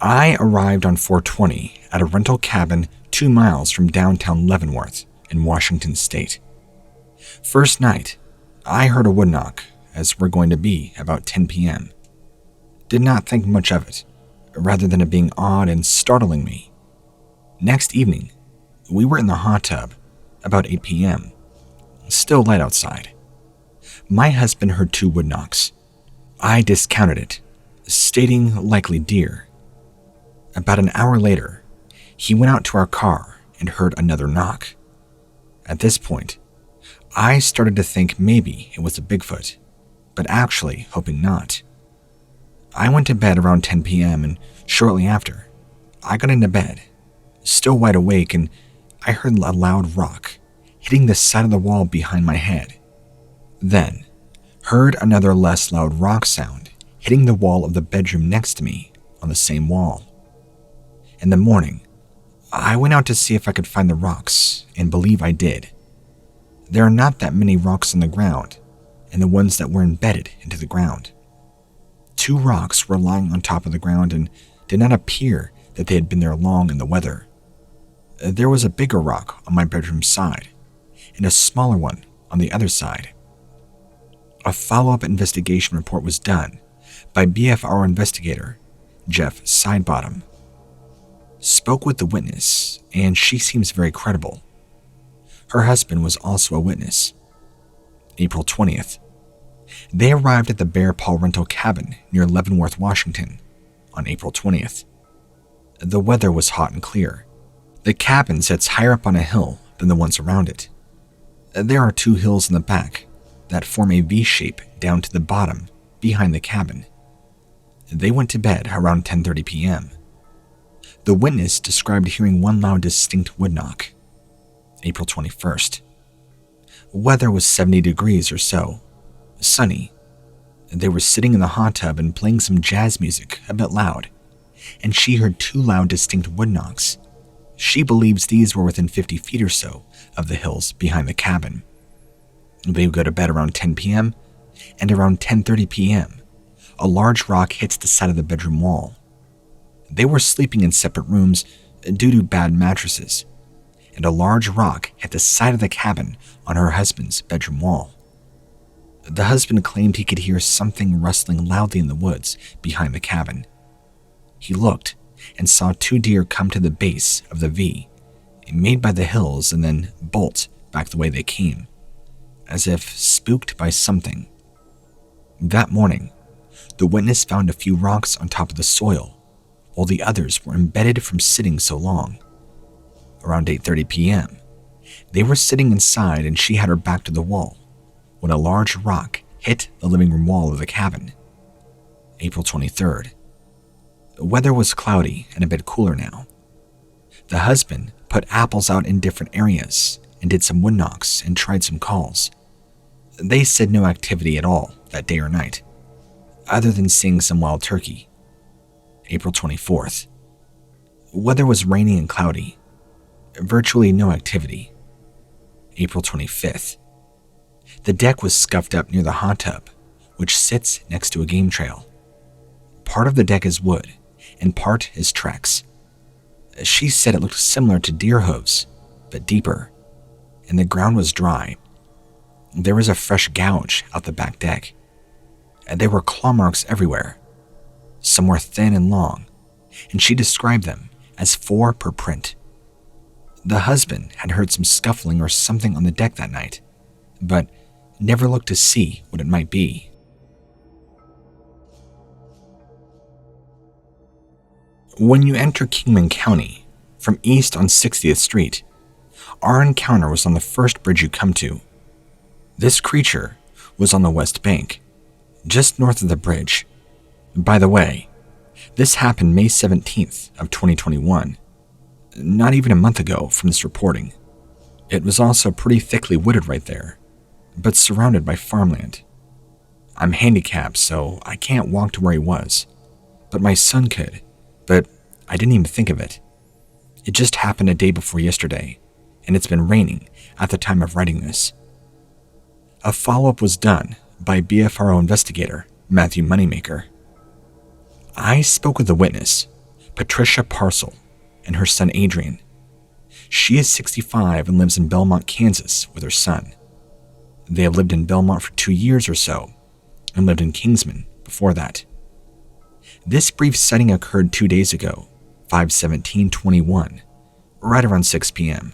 I arrived on 420 at a rental cabin 2 miles from downtown Leavenworth in Washington state. First night, I heard a wood knock, as we're going to be about 10 p.m. Did not think much of it, rather than it being odd and startling me. Next evening, we were in the hot tub, about 8 p.m., still light outside. My husband heard 2 wood knocks. I discounted it, stating likely deer. About an hour later, he went out to our car and heard another knock. At this point, I started to think maybe it was a Bigfoot, but actually hoping not. I went to bed around 10 p.m. and shortly after, I got into bed, still wide awake, and I heard a loud rock hitting the side of the wall behind my head. Then, heard another less loud rock sound hitting the wall of the bedroom next to me on the same wall. In the morning, I went out to see if I could find the rocks, and believe I did. There are not that many rocks on the ground, and the ones that were embedded into the ground. 2 rocks were lying on top of the ground and did not appear that they had been there long in the weather. There was a bigger rock on my bedroom side, and a smaller one on the other side. A follow-up investigation report was done by BFR investigator Jeff Sidebottom. Spoke with the witness, and she seems very credible. Her husband was also a witness. April 20th. They arrived at the Bear Paw rental cabin near Leavenworth, Washington, on April 20th. The weather was hot and clear. The cabin sits higher up on a hill than the ones around it. There are 2 hills in the back that form a V shape down to the bottom behind the cabin. They went to bed around 10:30 p.m. The witness described hearing 1 loud distinct wood knock. April 21st. Weather was 70 degrees or so, sunny. They were sitting in the hot tub and playing some jazz music a bit loud, and she heard 2 loud distinct wood knocks. She believes these were within 50 feet or so of the hills behind the cabin. They would go to bed around 10 p.m., and around 10:30 p.m., a large rock hits the side of the bedroom wall. They were sleeping in separate rooms due to bad mattresses, and a large rock hit the side of the cabin on her husband's bedroom wall. The husband claimed he could hear something rustling loudly in the woods behind the cabin. He looked and saw 2 deer come to the base of the V, made by the hills, and then bolt back the way they came, as if spooked by something. That morning, the witness found a few rocks on top of the soil, while the others were embedded from sitting so long. Around 8:30 p.m., they were sitting inside and she had her back to the wall when a large rock hit the living room wall of the cabin. April 23rd. The weather was cloudy and a bit cooler now. The husband put apples out in different areas and did some wood knocks and tried some calls. They said no activity at all that day or night, other than seeing some wild turkey. April 24th. Weather was rainy and cloudy. Virtually no activity. April 25th. The deck was scuffed up near the hot tub, which sits next to a game trail. Part of the deck is wood, and part is tracks. She said it looked similar to deer hooves, but deeper, and the ground was dry. There was a fresh gouge out the back deck, and there were claw marks everywhere. Some were thin and long, and she described them as 4 per print. The husband had heard some scuffling or something on the deck that night, but never looked to see what it might be. When you enter Kingman County from east on 60th Street, our encounter was on the first bridge you come to. This creature was on the west bank, just north of the bridge. By the way, this happened May 17th of 2021, not even a month ago from this reporting. It was also pretty thickly wooded right there, but surrounded by farmland. I'm handicapped, so I can't walk to where he was, but my son could, but I didn't even think of it. It just happened a day before yesterday, and it's been raining at the time of writing this. A follow-up was done by BFRO investigator Matthew Moneymaker. I spoke with the witness, Patricia Parcel, and her son Adrian. She is 65 and lives in Belmont, Kansas with her son. They have lived in Belmont for 2 years or so, and lived in Kingsman before that. This brief sighting occurred 2 days ago, 5/17/21, right around 6 p.m.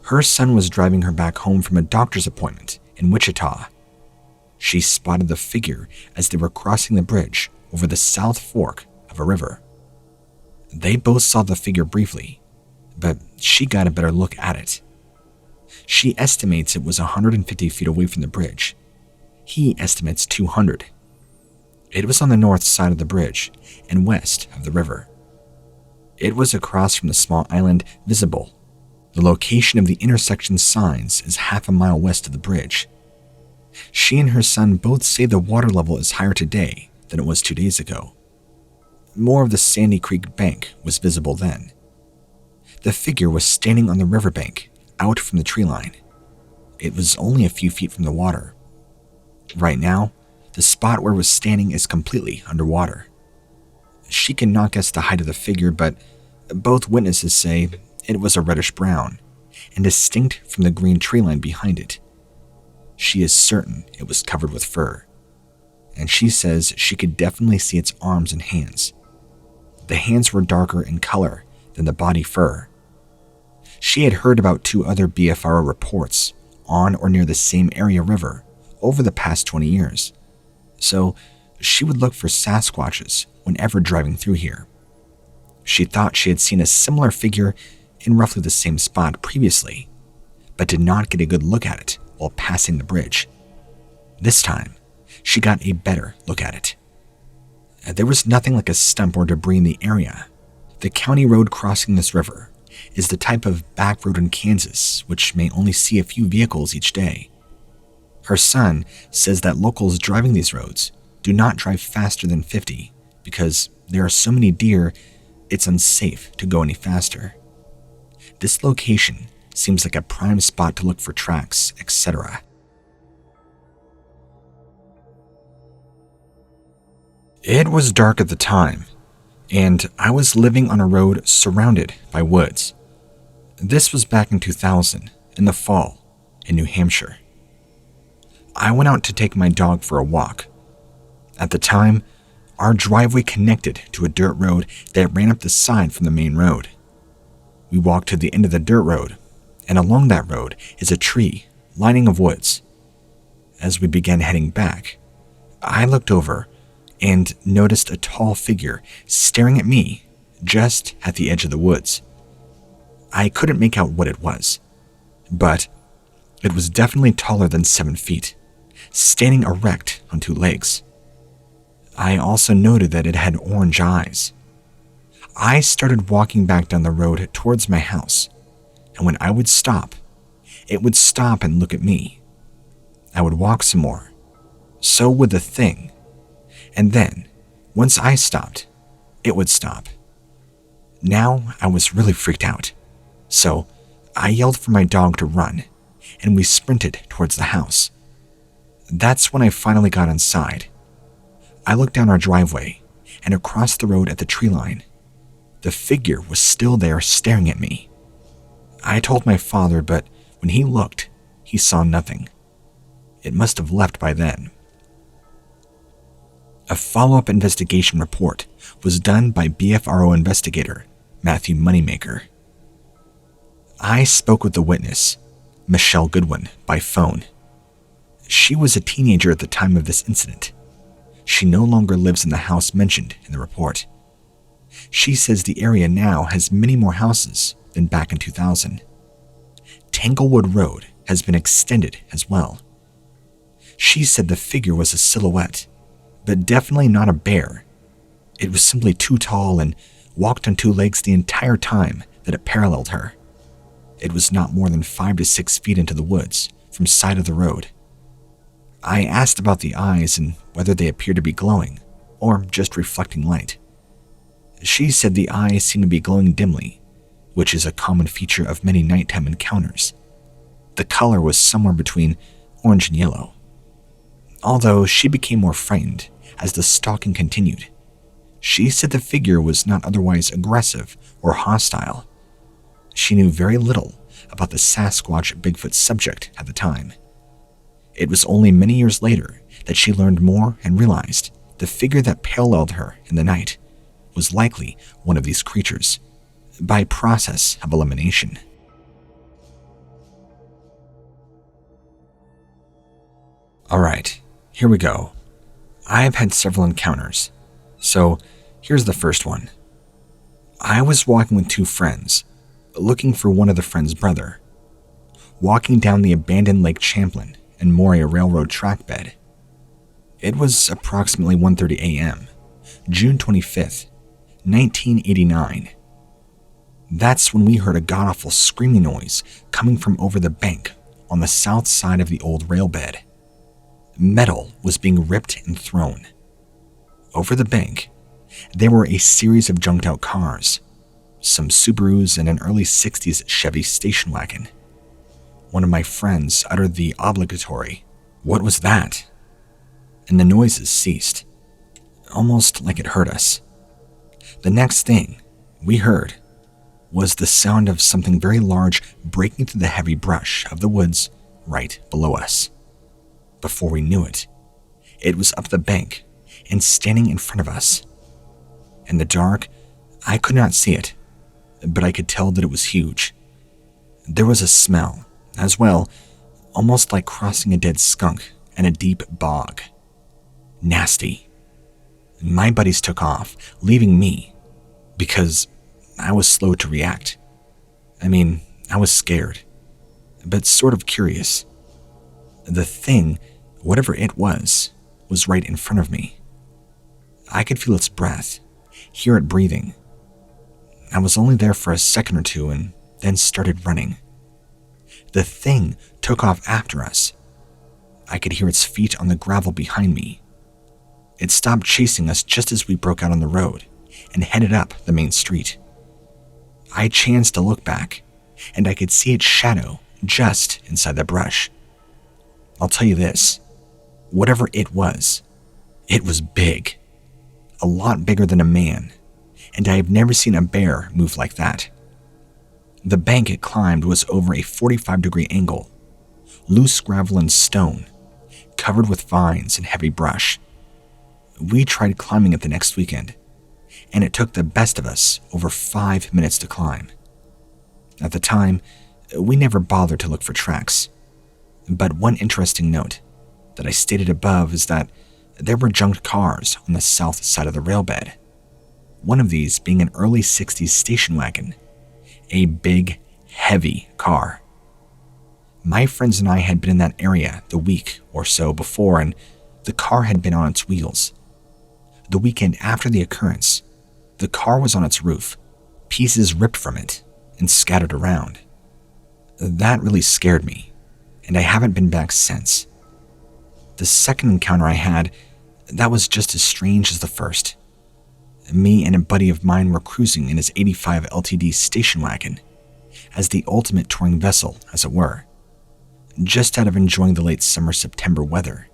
Her son was driving her back home from a doctor's appointment in Wichita. She spotted the figure as they were crossing the bridge over the South Fork of a river. They both saw the figure briefly, but she got a better look at it. She estimates it was 150 feet away from the bridge. He estimates 200. It was on the north side of the bridge and west of the river. It was across from the small island Visible. The location of the intersection signs is half a mile west of the bridge. She and her son both say the water level is higher today than it was 2 days ago. More of the Sandy Creek bank was visible then. The figure was standing on the riverbank, out from the tree line. It was only a few feet from the water. Right now, the spot where it was standing is completely underwater. She cannot guess the height of the figure, but both witnesses say it was a reddish brown and distinct from the green tree line behind it. She is certain it was covered with fur, and she says she could definitely see its arms and hands. The hands were darker in color than the body fur. She had heard about 2 other BFRO reports on or near the same area river over the past 20 years, so she would look for Sasquatches whenever driving through here. She thought she had seen a similar figure in roughly the same spot previously, but did not get a good look at it while passing the bridge. This time, she got a better look at it. There was nothing like a stump or debris in the area. The county road crossing this river is the type of back road in Kansas which may only see a few vehicles each day. Her son says that locals driving these roads do not drive faster than 50 because there are so many deer, it's unsafe to go any faster. This location seems like a prime spot to look for tracks, etc. It was dark at the time, and I was living on a road surrounded by woods. This was back in 2000, in the fall, in New Hampshire. I went out to take my dog for a walk. At the time, our driveway connected to a dirt road that ran up the side from the main road. We walked to the end of the dirt road, and along that road is a tree lining of woods. As we began heading back, I looked over and noticed a tall figure staring at me just at the edge of the woods. I couldn't make out what it was, but it was definitely taller than 7 feet, standing erect on 2 legs. I also noted that it had orange eyes. I started walking back down the road towards my house, and when I would stop, it would stop and look at me. I would walk some more. So would the thing. And then, once I stopped, it would stop. Now I was really freaked out, so I yelled for my dog to run, and we sprinted towards the house. That's when I finally got inside. I looked down our driveway and across the road at the tree line. The figure was still there staring at me. I told my father, but when he looked, he saw nothing. It must have left by then. A follow-up investigation report was done by BFRO investigator Matthew Moneymaker. I spoke with the witness, Michelle Goodwin, by phone. She was a teenager at the time of this incident. She no longer lives in the house mentioned in the report. She says the area now has many more houses than back in 2000. Tanglewood Road has been extended as well. She said the figure was a silhouette, but definitely not a bear. It was simply too tall and walked on 2 legs the entire time that it paralleled her. It was not more than 5 to 6 feet into the woods from side of the road. I asked about the eyes and whether they appeared to be glowing or just reflecting light. She said the eyes seemed to be glowing dimly, which is a common feature of many nighttime encounters. The color was somewhere between orange and yellow. Although she became more frightened as the stalking continued, She said the figure was not otherwise aggressive or hostile. She knew very little about the Sasquatch Bigfoot subject at the time. It was only many years later that she learned more and realized the figure that paralleled her in the night was likely one of these creatures, by process of elimination. Alright, here we go. I have had several encounters, so here's the first one. I was walking with two friends, looking for one of the friend's brother, walking down the abandoned Lake Champlain and Moria Railroad track bed. It was approximately 1:30 a.m., June 25th, 1989. That's when we heard a god-awful screaming noise coming from over the bank on the south side of the old rail bed. Metal was being ripped and thrown. Over the bank, there were a series of junked-out cars, some Subarus and an early 60s Chevy station wagon. One of my friends uttered the obligatory, "What was that?" and the noises ceased, almost like it hurt us. The next thing we heard was the sound of something very large breaking through the heavy brush of the woods right below us. Before we knew it, it was up the bank and standing in front of us. In the dark, I could not see it, but I could tell that it was huge. There was a smell, as well, almost like crossing a dead skunk and a deep bog. Nasty. My buddies took off, leaving me, because I was slow to react. I was scared, but sort of curious. The thing, whatever it was right in front of me. I could feel its breath, hear it breathing. I was only there for a second or two and then started running. The thing took off after us. I could hear its feet on the gravel behind me. It stopped chasing us just as we broke out on the road and headed up the main street. I chanced to look back, and I could see its shadow just inside the brush. I'll tell you this, whatever it was big. A lot bigger than a man, and I have never seen a bear move like that. The bank it climbed was over a 45-degree angle, loose gravel and stone, covered with vines and heavy brush. We tried climbing it the next weekend, and it took the best of us over 5 minutes to climb. At the time, we never bothered to look for tracks, but one interesting note that I stated above is that there were junked cars on the south side of the railbed, one of these being an early 60s station wagon, a big, heavy car. My friends and I had been in that area the week or so before, and the car had been on its wheels. The weekend after the occurrence, the car was on its roof, pieces ripped from it and scattered around. That really scared me, and I haven't been back since. The second encounter I had, that was just as strange as the first. Me and a buddy of mine were cruising in his 85 LTD station wagon, as the ultimate touring vessel, as it were, just out of enjoying the late summer September weather.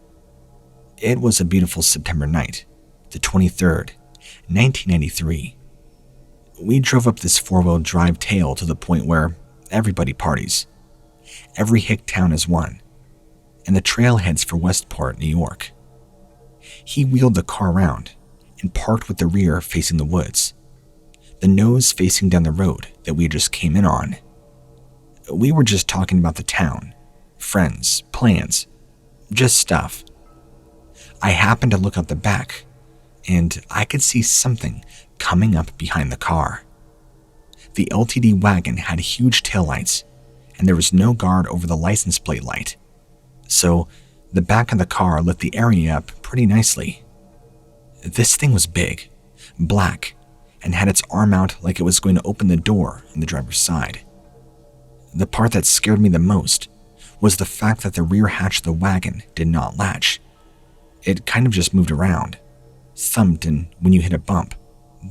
It was a beautiful September night, the 23rd, 1993. We drove up this four-wheel drive tail to the point where everybody parties. Every hick town is one, and the trail heads for Westport, New York. He wheeled the car around and parked with the rear facing the woods, the nose facing down the road that we just came in on. We were just talking about the town, friends, plans, just stuff. I happened to look out the back, and I could see something coming up behind the car. The LTD wagon had huge taillights, and there was no guard over the license plate light, so the back of the car lit the area up pretty nicely. This thing was big, black, and had its arm out like it was going to open the door on the driver's side. The part that scared me the most was the fact that the rear hatch of the wagon did not latch. It kind of just moved around, thumped and when you hit a bump,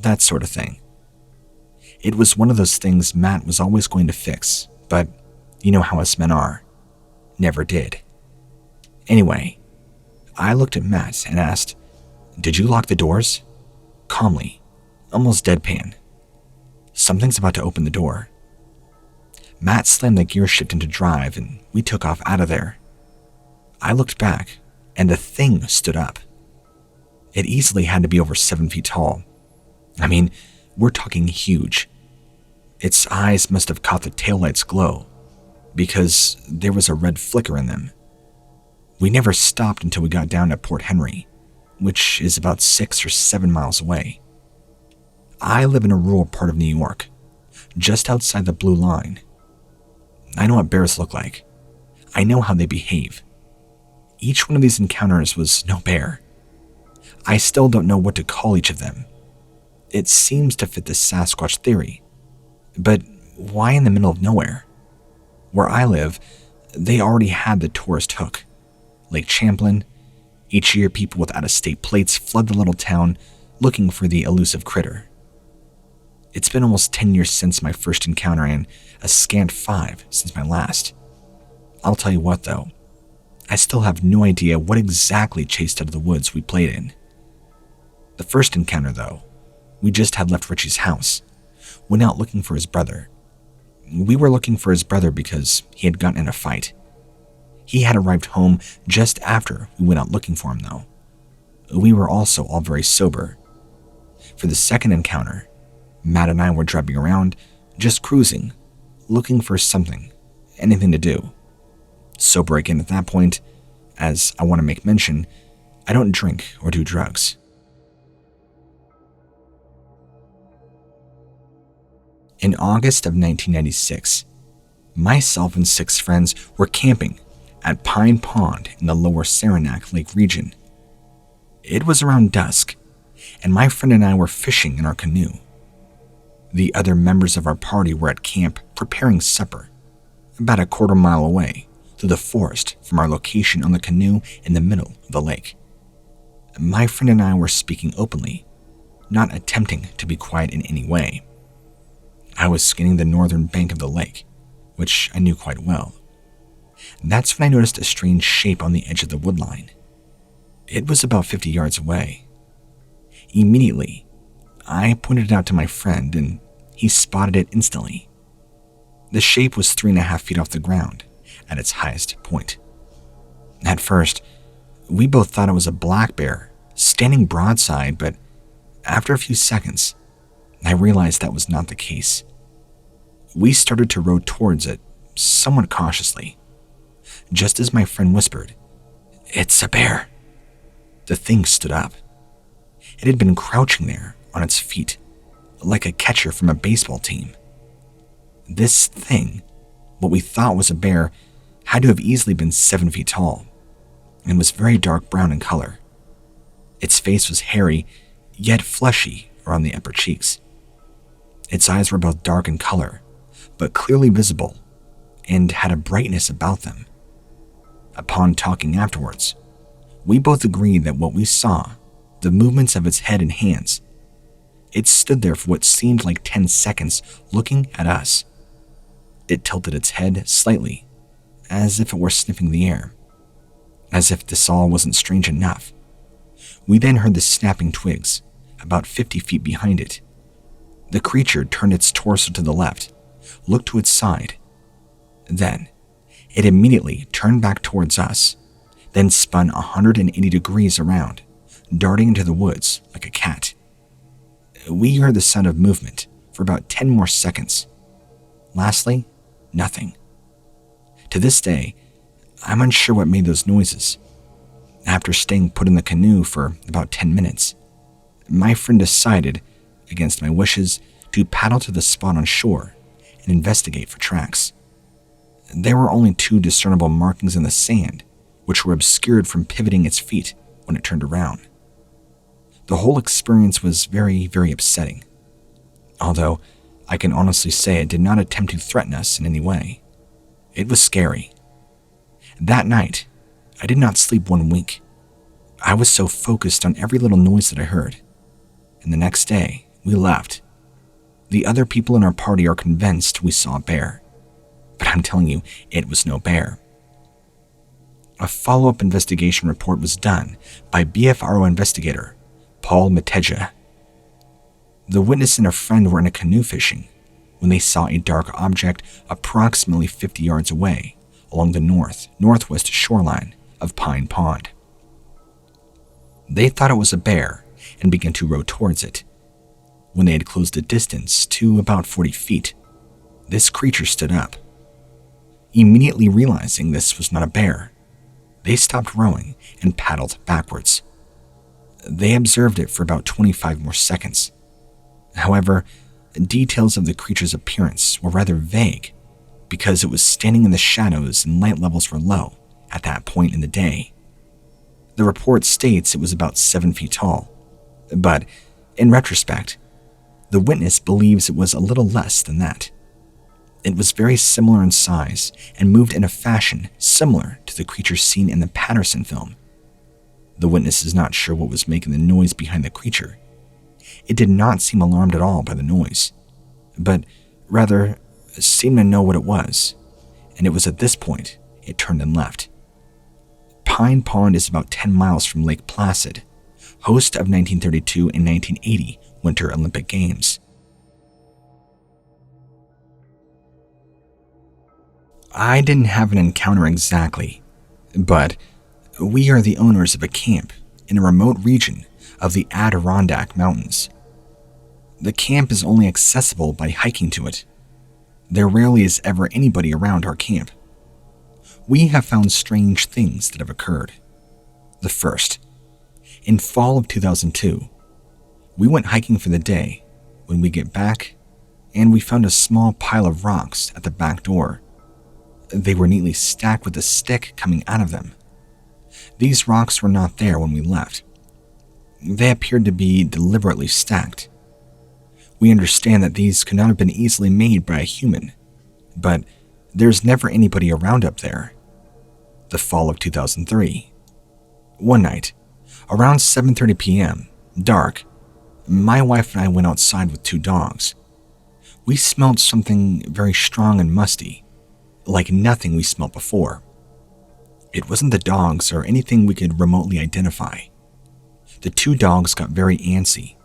that sort of thing. It was one of those things Matt was always going to fix, but you know how us men are. Never did. Anyway, I looked at Matt and asked, "Did you lock the doors?" calmly, almost deadpan. Something's about to open the door. Matt slammed the gear shift into drive and we took off out of there. I looked back and the thing stood up. It easily had to be over 7 feet tall. I mean, we're talking huge. Its eyes must have caught the taillight's glow because there was a red flicker in them. We never stopped until we got down to Port Henry, which is about 6 or 7 miles away. I live in a rural part of New York, just outside the blue line. I know what bears look like. I know how they behave. Each one of these encounters was no bear. I still don't know what to call each of them. It seems to fit the Sasquatch theory. But why in the middle of nowhere? Where I live, they already had the tourist hook. Lake Champlain. Each year, people with out-of-state plates flood the little town looking for the elusive critter. It's been almost 10 years since my first encounter and a scant 5 since my last. I'll tell you what, though. I still have no idea what exactly chased out of the woods we played in. The first encounter, though, we just had left Richie's house, went out looking for his brother. We were looking for his brother because he had gotten in a fight. He had arrived home just after we went out looking for him, though. We were also all very sober. For the second encounter, Matt and I were driving around, just cruising, looking for something, anything to do. Sober again at that point, as I want to make mention, I don't drink or do drugs. In August of 1996, myself and 6 friends were camping at Pine Pond in the lower Saranac Lake region. It was around dusk, and my friend and I were fishing in our canoe. The other members of our party were at camp preparing supper, about a quarter mile away through the forest from our location on the canoe in the middle of the lake. My friend and I were speaking openly, not attempting to be quiet in any way. I was scanning the northern bank of the lake, which I knew quite well. That's when I noticed a strange shape on the edge of the woodline. It was about 50 yards away. Immediately, I pointed it out to my friend and he spotted it instantly. The shape was 3.5 feet off the ground at its highest point. At first, we both thought it was a black bear standing broadside, but after a few seconds, I realized that was not the case. We started to row towards it, somewhat cautiously. Just as my friend whispered, "It's a bear," the thing stood up. It had been crouching there on its feet, like a catcher from a baseball team. This thing, what we thought was a bear, had to have easily been 7 feet tall, and was very dark brown in color. Its face was hairy, yet fleshy around the upper cheeks. Its eyes were both dark in color, but clearly visible, and had a brightness about them. Upon talking afterwards, we both agreed that what we saw, the movements of its head and hands, it stood there for what seemed like 10 seconds looking at us. It tilted its head slightly, as if it were sniffing the air. As if this all wasn't strange enough, we then heard the snapping twigs, about 50 feet behind it. The creature turned its torso to the left, looked to its side. Then, it immediately turned back towards us, then spun 180 degrees around, darting into the woods like a cat. We heard the sound of movement for about 10 more seconds. Lastly, nothing. To this day, I'm unsure what made those noises. After staying put in the canoe for about 10 minutes, my friend decided, against my wishes, to paddle to the spot on shore and investigate for tracks. There were only 2 discernible markings in the sand, which were obscured from pivoting its feet when it turned around. The whole experience was very, very upsetting, although I can honestly say it did not attempt to threaten us in any way. It was scary. That night, I did not sleep 1 wink. I was so focused on every little noise that I heard. And the next day, we left. The other people in our party are convinced we saw a bear, but I'm telling you, it was no bear. A follow-up investigation report was done by BFRO investigator Paul Mateja. The witness and a friend were in a canoe fishing when they saw a dark object approximately 50 yards away along the northwest shoreline of Pine Pond. They thought it was a bear and began to row towards it. When they had closed the distance to about 40 feet, this creature stood up. Immediately realizing this was not a bear, they stopped rowing and paddled backwards. They observed it for about 25 more seconds. However, details of the creature's appearance were rather vague because it was standing in the shadows and light levels were low at that point in the day. The report states it was about 7 feet tall, but in retrospect, the witness believes it was a little less than that. It was very similar in size and moved in a fashion similar to the creature seen in the Patterson film. The witness is not sure what was making the noise behind the creature. It did not seem alarmed at all by the noise, but rather seemed to know what it was, and it was at this point it turned and left. Pine Pond is about 10 miles from Lake Placid, host of 1932 and 1980 Winter Olympic Games. I didn't have an encounter exactly, but we are the owners of a camp in a remote region of the Adirondack Mountains. The camp is only accessible by hiking to it. There rarely is ever anybody around our camp. We have found strange things that have occurred. The first, in fall of 2002, we went hiking for the day. When we get back, and we found a small pile of rocks at the back door. They were neatly stacked with a stick coming out of them. These rocks were not there when we left. They appeared to be deliberately stacked. We understand that these could not have been easily made by a human, but there's never anybody around up there. The fall of 2003. One night, around 7:30 p.m., dark, my wife and I went outside with 2 dogs. We smelled something very strong and musty, like nothing we smelt before. It wasn't the dogs or anything we could remotely identify. The 2 dogs got very antsy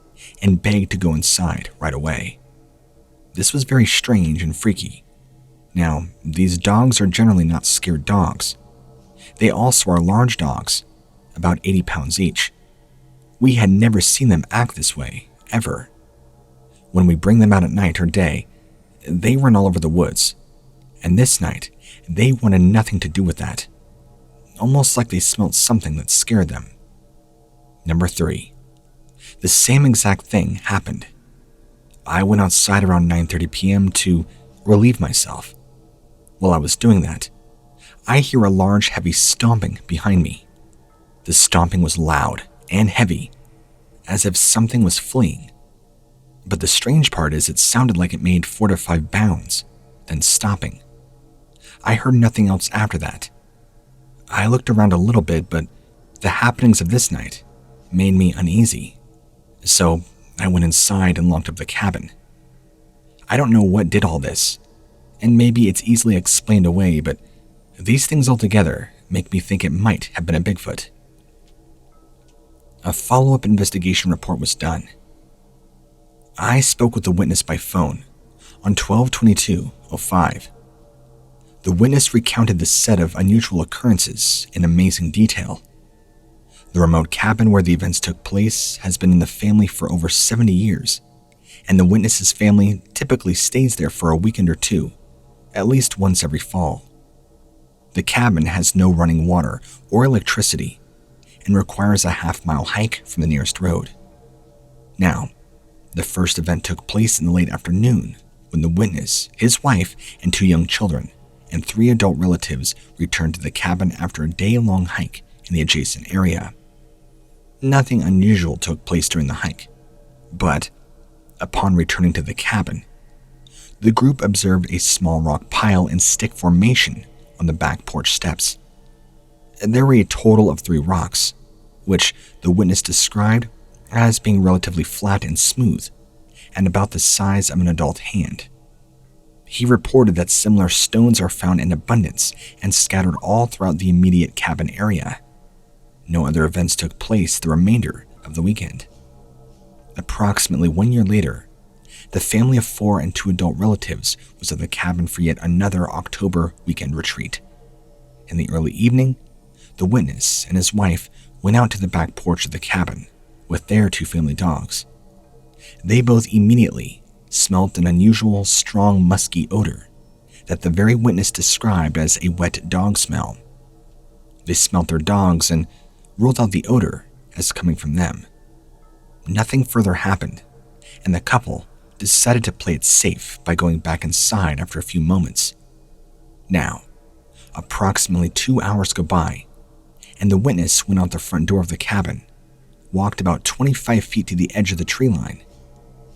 and begged to go inside right away. This was very strange and freaky. Now, these dogs are generally not scared dogs. They also are large dogs, about 80 pounds each. We had never seen them act this way, ever. When we bring them out at night or day, they run all over the woods. And this night, they wanted nothing to do with that. Almost like they smelled something that scared them. Number 3. The same exact thing happened. I went outside around 9:30 p.m. to relieve myself. While I was doing that, I hear a large, heavy stomping behind me. The stomping was loud and heavy, as if something was fleeing. But the strange part is it sounded like it made 4 to 5 bounds, then stopping. I heard nothing else after that. I looked around a little bit, but the happenings of this night made me uneasy. So I went inside and locked up the cabin. I don't know what did all this, and maybe it's easily explained away, but these things altogether make me think it might have been a Bigfoot. A follow-up investigation report was done. I spoke with the witness by phone on 12/22/05. The witness recounted the set of unusual occurrences in amazing detail. The remote cabin where the events took place has been in the family for over 70 years, and the witness's family typically stays there for a weekend or 2, at least once every fall. The cabin has no running water or electricity and requires a half-mile hike from the nearest road. Now, the first event took place in the late afternoon when the witness, his wife, and 2 young children and 3 adult relatives returned to the cabin after a day-long hike in the adjacent area. Nothing unusual took place during the hike, but upon returning to the cabin, the group observed a small rock pile and stick formation on the back porch steps. There were a total of 3 rocks, which the witness described as being relatively flat and smooth, and about the size of an adult hand. He reported that similar stones are found in abundance and scattered all throughout the immediate cabin area. No other events took place the remainder of the weekend. Approximately 1 year later, the family of 4 and 2 adult relatives was at the cabin for yet another October weekend retreat. In the early evening, the witness and his wife went out to the back porch of the cabin with their 2 family dogs. They both immediately smelt an unusual, strong, musky odor that the very witness described as a wet dog smell. They smelt their dogs and ruled out the odor as coming from them. Nothing further happened, and the couple decided to play it safe by going back inside after a few moments. Now, approximately 2 hours go by, and the witness went out the front door of the cabin, walked about 25 feet to the edge of the tree line.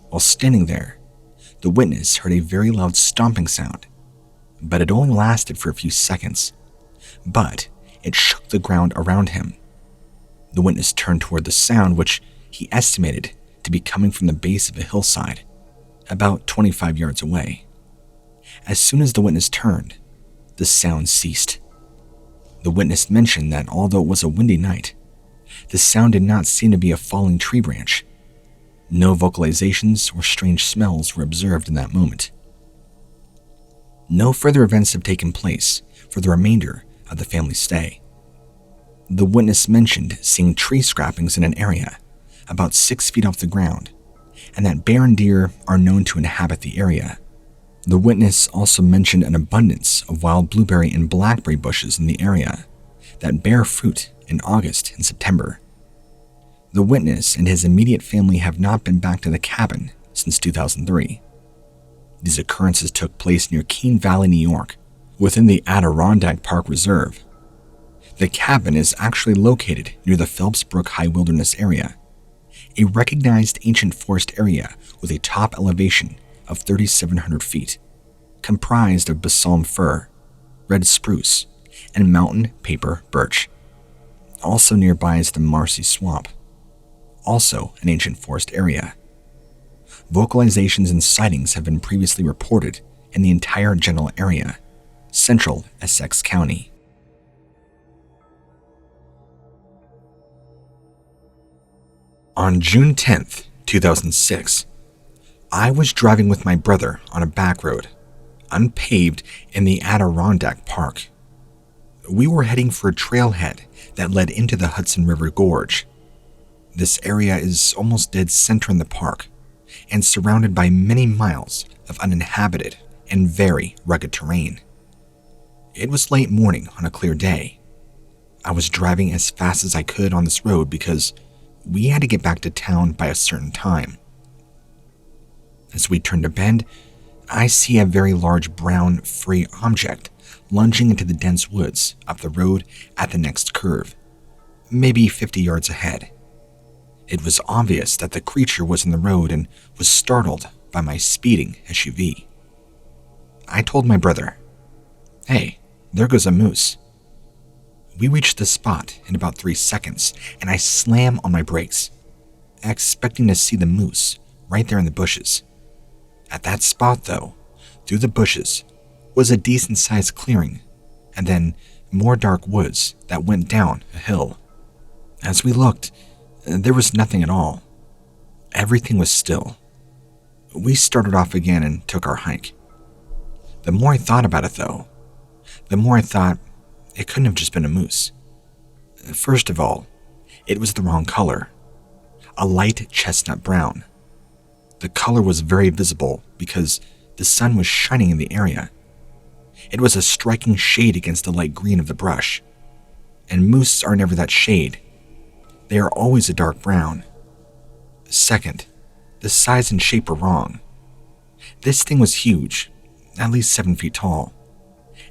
While standing there, the witness heard a very loud stomping sound, but it only lasted for a few seconds. But it shook the ground around him. The witness turned toward the sound, which he estimated to be coming from the base of a hillside, about 25 yards away. As soon as the witness turned, the sound ceased. The witness mentioned that although it was a windy night, the sound did not seem to be a falling tree branch. No vocalizations or strange smells were observed in that moment. No further events have taken place for the remainder of the family's stay. The witness mentioned seeing tree scrappings in an area about 6 feet off the ground, and that bear and deer are known to inhabit the area. The witness also mentioned an abundance of wild blueberry and blackberry bushes in the area that bear fruit in August and September. The witness and his immediate family have not been back to the cabin since 2003. These occurrences took place near Keene Valley, New York, within the Adirondack Park Reserve. The cabin is actually located near the Phelps Brook High Wilderness area, a recognized ancient forest area with a top elevation of 3,700 feet, comprised of balsam fir, red spruce, and mountain paper birch. Also nearby is the Marcy Swamp, also an ancient forest area. Vocalizations and sightings have been previously reported in the entire general area, central Essex County. On June 10th, 2006, I was driving with my brother on a back road, unpaved in the Adirondack Park. We were heading for a trailhead that led into the Hudson River Gorge. This area is almost dead center in the park and surrounded by many miles of uninhabited and very rugged terrain. It was late morning on a clear day. I was driving as fast as I could on this road because we had to get back to town by a certain time. As we turned a bend, I see a very large brown, furry object lunging into the dense woods up the road at the next curve, maybe 50 yards ahead. It was obvious that the creature was in the road and was startled by my speeding SUV. I told my brother, "Hey, there goes a moose." We reached the spot in about 3 seconds, and I slam on my brakes, expecting to see the moose right there in the bushes. At that spot, though, through the bushes, was a decent-sized clearing, and then more dark woods that went down a hill. As we looked, there was nothing at all. Everything was still. We started off again and took our hike. The more I thought about it, though, the more I thought it couldn't have just been a moose. First of all, it was the wrong color, a light chestnut brown. The color was very visible because the sun was shining in the area. It was a striking shade against the light green of the brush, and moose are never that shade. They are always a dark brown. Second, the size and shape were wrong. This thing was huge, at least 7 feet tall,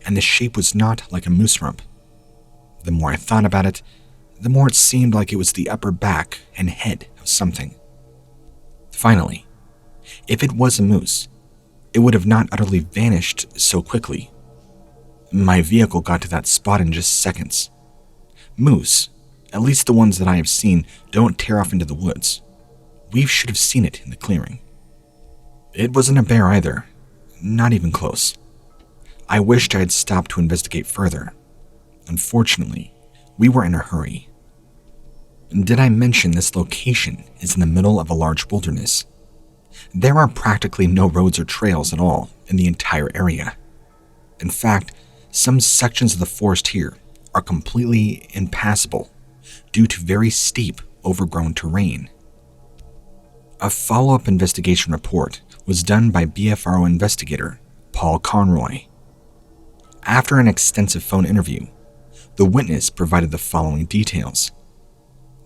and the shape was not like a moose rump. The more I thought about it, the more it seemed like it was the upper back and head of something. Finally, if it was a moose, it would have not utterly vanished so quickly. My vehicle got to that spot in just seconds. Moose, at least the ones that I have seen, don't tear off into the woods. We should have seen it in the clearing. It wasn't a bear either, not even close. I wished I had stopped to investigate further. Unfortunately, we were in a hurry. Did I mention this location is in the middle of a large wilderness? There are practically no roads or trails at all in the entire area. In fact, some sections of the forest here are completely impassable due to very steep, overgrown terrain. A follow-up investigation report was done by BFRO investigator Paul Conroy. After an extensive phone interview, the witness provided the following details.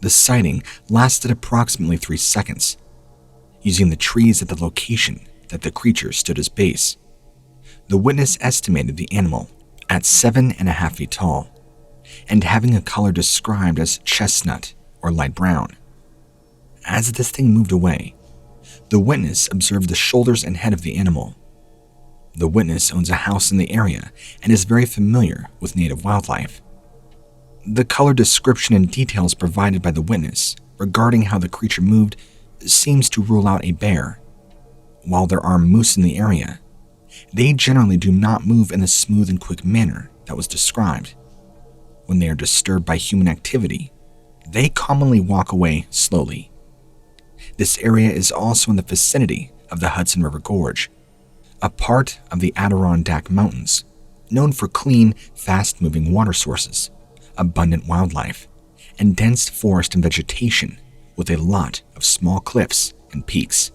The sighting lasted approximately 3 seconds, using the trees at the location that the creature stood as base. The witness estimated the animal at 7.5 feet tall and having a color described as chestnut or light brown. As this thing moved away, the witness observed the shoulders and head of the animal. The witness owns a house in the area and is very familiar with native wildlife. The color description and details provided by the witness regarding how the creature moved seems to rule out a bear. While there are moose in the area, they generally do not move in the smooth and quick manner that was described. When they are disturbed by human activity, they commonly walk away slowly. This area is also in the vicinity of the Hudson River Gorge, a part of the Adirondack Mountains, known for clean, fast-moving water sources, abundant wildlife, and dense forest and vegetation with a lot of small cliffs and peaks.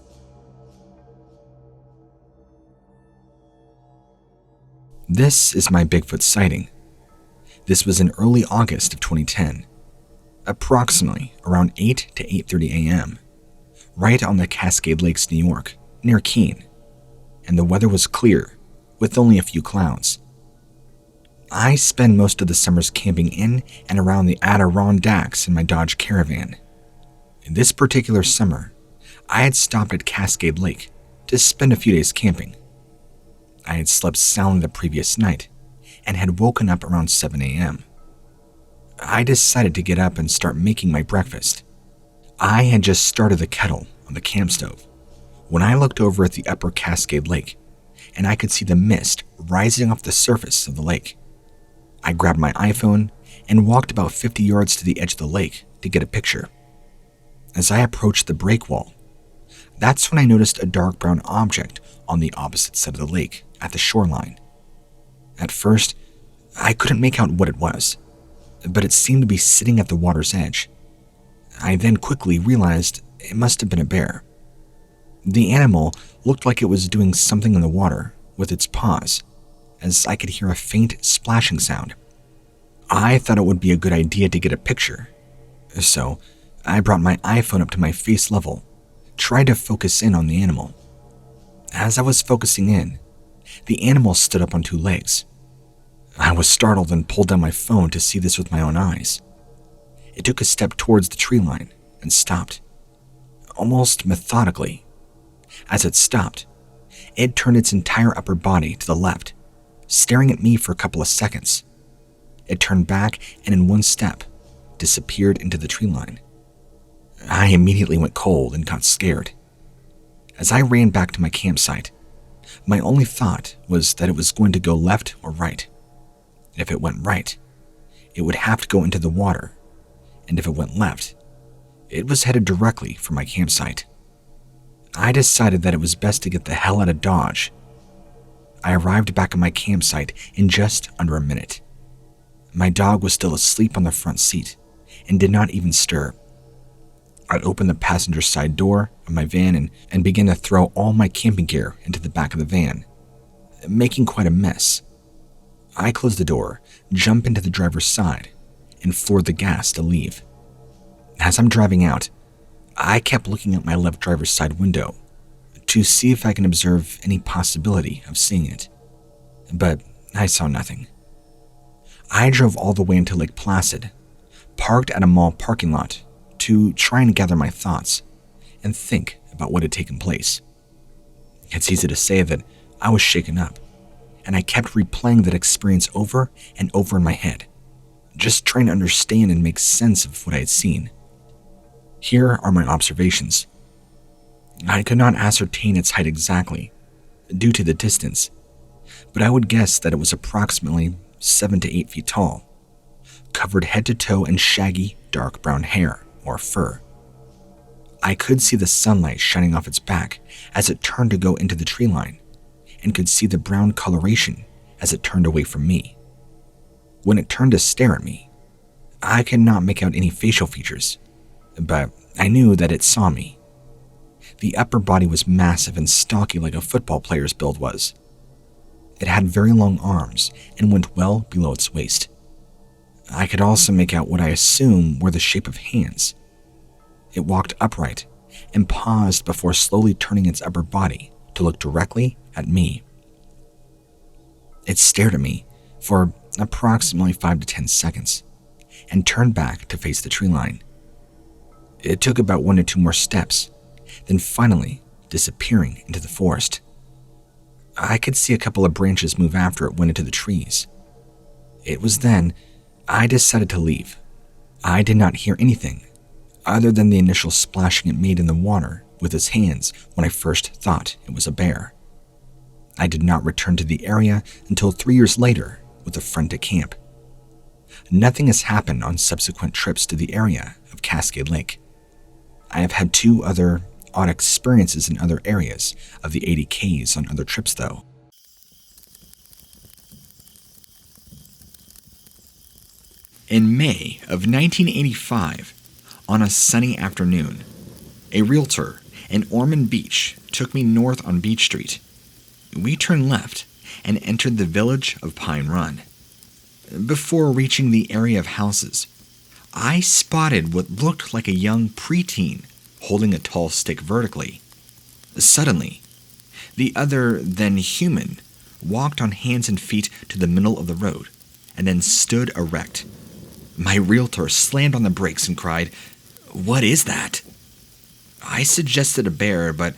This is my Bigfoot sighting. This was in early August of 2010, approximately around 8 to 8:30 a.m., right on the Cascade Lakes, New York, near Keene, and the weather was clear, with only a few clouds. I spend most of the summers camping in and around the Adirondacks in my Dodge Caravan. This particular summer, I had stopped at Cascade Lake to spend a few days camping. I had slept soundly the previous night and had woken up around 7 a.m. I decided to get up and start making my breakfast. I had just started the kettle on the camp stove when I looked over at the upper Cascade Lake, and I could see the mist rising off the surface of the lake. I grabbed my iPhone and walked about 50 yards to the edge of the lake to get a picture. As I approached the break wall, that's when I noticed a dark brown object on the opposite side of the lake at the shoreline. At first, I couldn't make out what it was, but it seemed to be sitting at the water's edge. I then quickly realized it must have been a bear. The animal looked like it was doing something in the water with its paws, as I could hear a faint splashing sound. I thought it would be a good idea to get a picture, so I brought my iPhone up to my face level, tried to focus in on the animal. As I was focusing in, the animal stood up on 2 legs. I was startled and pulled down my phone to see this with my own eyes. It took a step towards the tree line and stopped, almost methodically. As it stopped, it turned its entire upper body to the left, staring at me for a couple of seconds. It turned back and in one step, disappeared into the tree line. I immediately went cold and got scared. As I ran back to my campsite, my only thought was that it was going to go left or right. If it went right, it would have to go into the water, and if it went left, it was headed directly for my campsite. I decided that it was best to get the hell out of Dodge. I arrived back at my campsite in just under a minute. My dog was still asleep on the front seat and did not even stir. I opened the passenger side door of my van and began to throw all my camping gear into the back of the van, making quite a mess. I closed the door, jumped into the driver's side, and floored the gas to leave. As I'm driving out, I kept looking at my left driver's side window to see if I can observe any possibility of seeing it, but I saw nothing. I drove all the way into Lake Placid, parked at a mall parking lot to try and gather my thoughts and think about what had taken place. It's easy to say that I was shaken up, and I kept replaying that experience over and over in my head, just trying to understand and make sense of what I had seen. Here are my observations. I could not ascertain its height exactly, due to the distance, but I would guess that it was approximately 7 to 8 feet tall, covered head to toe in shaggy, dark brown hair or fur. I could see the sunlight shining off its back as it turned to go into the tree line, and could see the brown coloration as it turned away from me. When it turned to stare at me, I could not make out any facial features, but I knew that it saw me. The upper body was massive and stocky like a football player's build was. It had very long arms and went well below its waist. I could also make out what I assume were the shape of hands. It walked upright and paused before slowly turning its upper body to look directly at me. It stared at me for approximately 5 to 10 seconds and turned back to face the tree line. It took about 1 to 2 more steps, then finally disappearing into the forest. I could see a couple of branches move after it went into the trees. It was then I decided to leave. I did not hear anything other than the initial splashing it made in the water with its hands when I first thought it was a bear. I did not return to the area until 3 years later with a friend to camp. Nothing has happened on subsequent trips to the area of Cascade Lake. I have had 2 other odd experiences in other areas of the 80 Ks on other trips though. In May of 1985, on a sunny afternoon, a realtor in Ormond Beach took me north on Beach Street. We turned left and entered the village of Pine Run. Before reaching the area of houses, I spotted what looked like a young preteen holding a tall stick vertically. Suddenly, the other than human walked on hands and feet to the middle of the road and then stood erect. My realtor slammed on the brakes and cried, "What is that?" I suggested a bear, but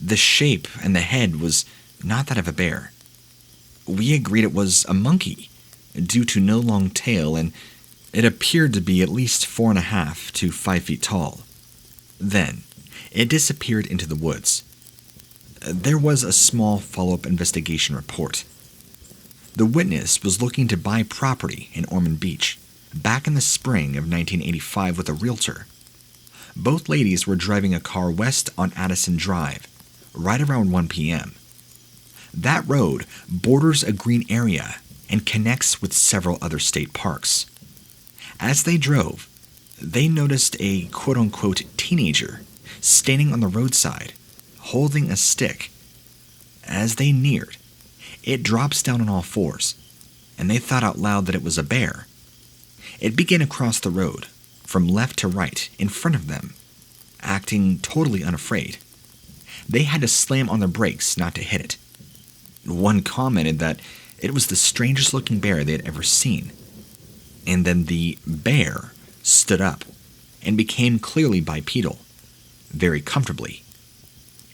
the shape and the head was not that of a bear. We agreed it was a monkey, due to no long tail, and it appeared to be at least 4.5 to 5 feet tall. Then, it disappeared into the woods. There was a small follow-up investigation report. The witness was looking to buy property in Ormond Beach back in the spring of 1985 with a realtor. Both ladies were driving a car west on Addison Drive, right around 1 p.m. That road borders a green area and connects with several other state parks. As they drove, they noticed a quote-unquote teenager standing on the roadside, holding a stick. As they neared, it drops down on all fours, and they thought out loud that it was a bear. It began across the road, from left to right, in front of them, acting totally unafraid. They had to slam on their brakes not to hit it. One commented that it was the strangest looking bear they had ever seen. And then the bear stood up and became clearly bipedal, very comfortably.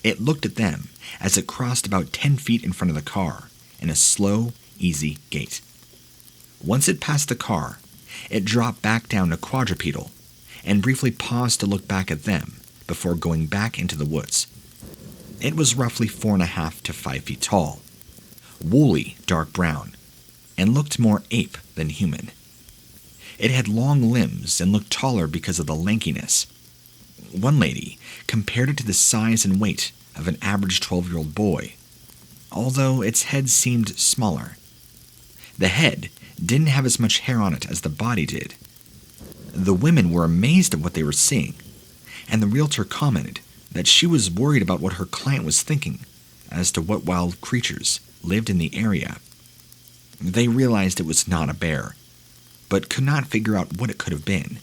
It looked at them as it crossed about 10 feet in front of the car in a slow, easy gait. Once it passed the car, it dropped back down to quadrupedal and briefly paused to look back at them before going back into the woods. It was roughly 4.5 to 5 feet tall, woolly dark brown, and looked more ape than human. It had long limbs and looked taller because of the lankiness. One lady compared it to the size and weight of an average 12-year-old boy, although its head seemed smaller. The head didn't have as much hair on it as the body did. The women were amazed at what they were seeing, and the realtor commented that she was worried about what her client was thinking as to what wild creatures lived in the area. They realized it was not a bear, but could not figure out what it could have been.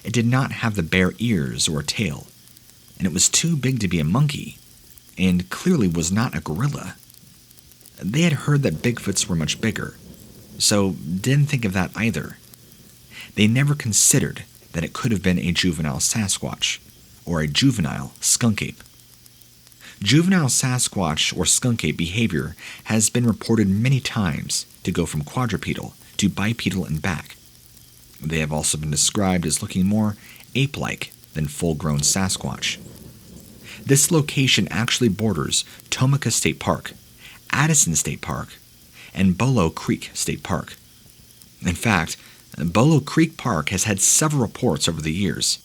It did not have the bear ears or tail, and it was too big to be a monkey, and clearly was not a gorilla. They had heard that Bigfoots were much bigger, so didn't think of that either. They never considered that it could have been a juvenile Sasquatch or a juvenile skunk ape. Juvenile Sasquatch or skunk ape behavior has been reported many times to go from quadrupedal to bipedal and back. They have also been described as looking more ape-like than full-grown Sasquatch. This location actually borders Tomica State Park, Addison State Park, and Bolo Creek State Park. In fact, Bolo Creek Park has had several reports over the years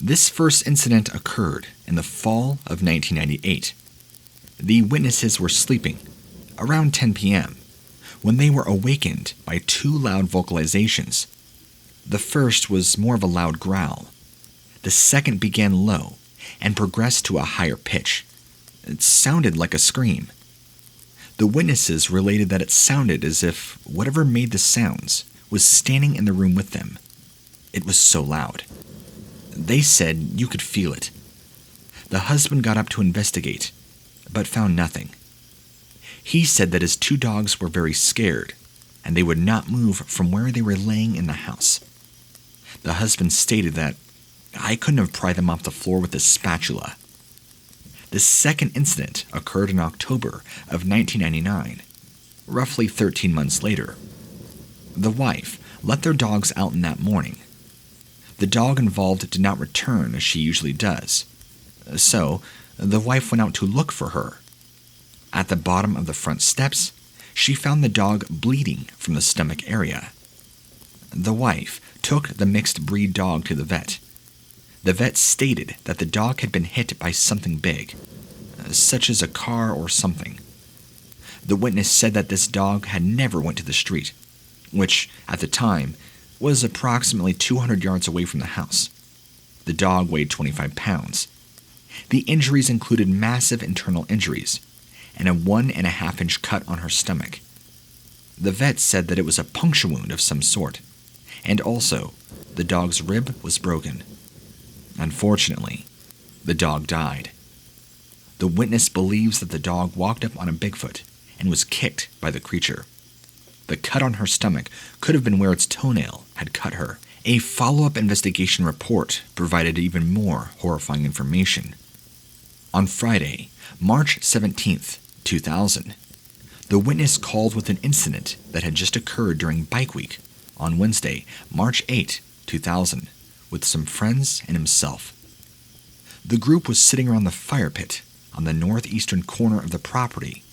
This first incident occurred in the fall of 1998. The witnesses were sleeping around 10 p.m. when they were awakened by two loud vocalizations. The first was more of a loud growl. The second began low and progressed to a higher pitch. It sounded like a scream. The witnesses related that it sounded as if whatever made the sounds was standing in the room with them. It was so loud. They said you could feel it. The husband got up to investigate, but found nothing. He said that his two dogs were very scared, and they would not move from where they were laying in the house. The husband stated that I couldn't have pried them off the floor with a spatula. The second incident occurred in October of 1999, roughly 13 months later. The wife let their dogs out in that morning. The dog involved did not return as she usually does, so the wife went out to look for her. At the bottom of the front steps, she found the dog bleeding from the stomach area. The wife took the mixed breed dog to the vet. The vet stated that the dog had been hit by something big, such as a car or something. The witness said that this dog had never went to the street, which, at the time, was approximately 200 yards away from the house. The dog weighed 25 pounds. The injuries included massive internal injuries and a 1.5-inch cut on her stomach. The vet said that it was a puncture wound of some sort, and also the dog's rib was broken. Unfortunately, the dog died. The witness believes that the dog walked up on a Bigfoot and was kicked by the creature. The cut on her stomach could have been where its toenail had cut her. A follow-up investigation report provided even more horrifying information. On Friday, March 17th, 2000, the witness called with an incident that had just occurred during Bike Week on Wednesday, March 8, 2000, with some friends and himself. The group was sitting around the fire pit on the northeastern corner of the property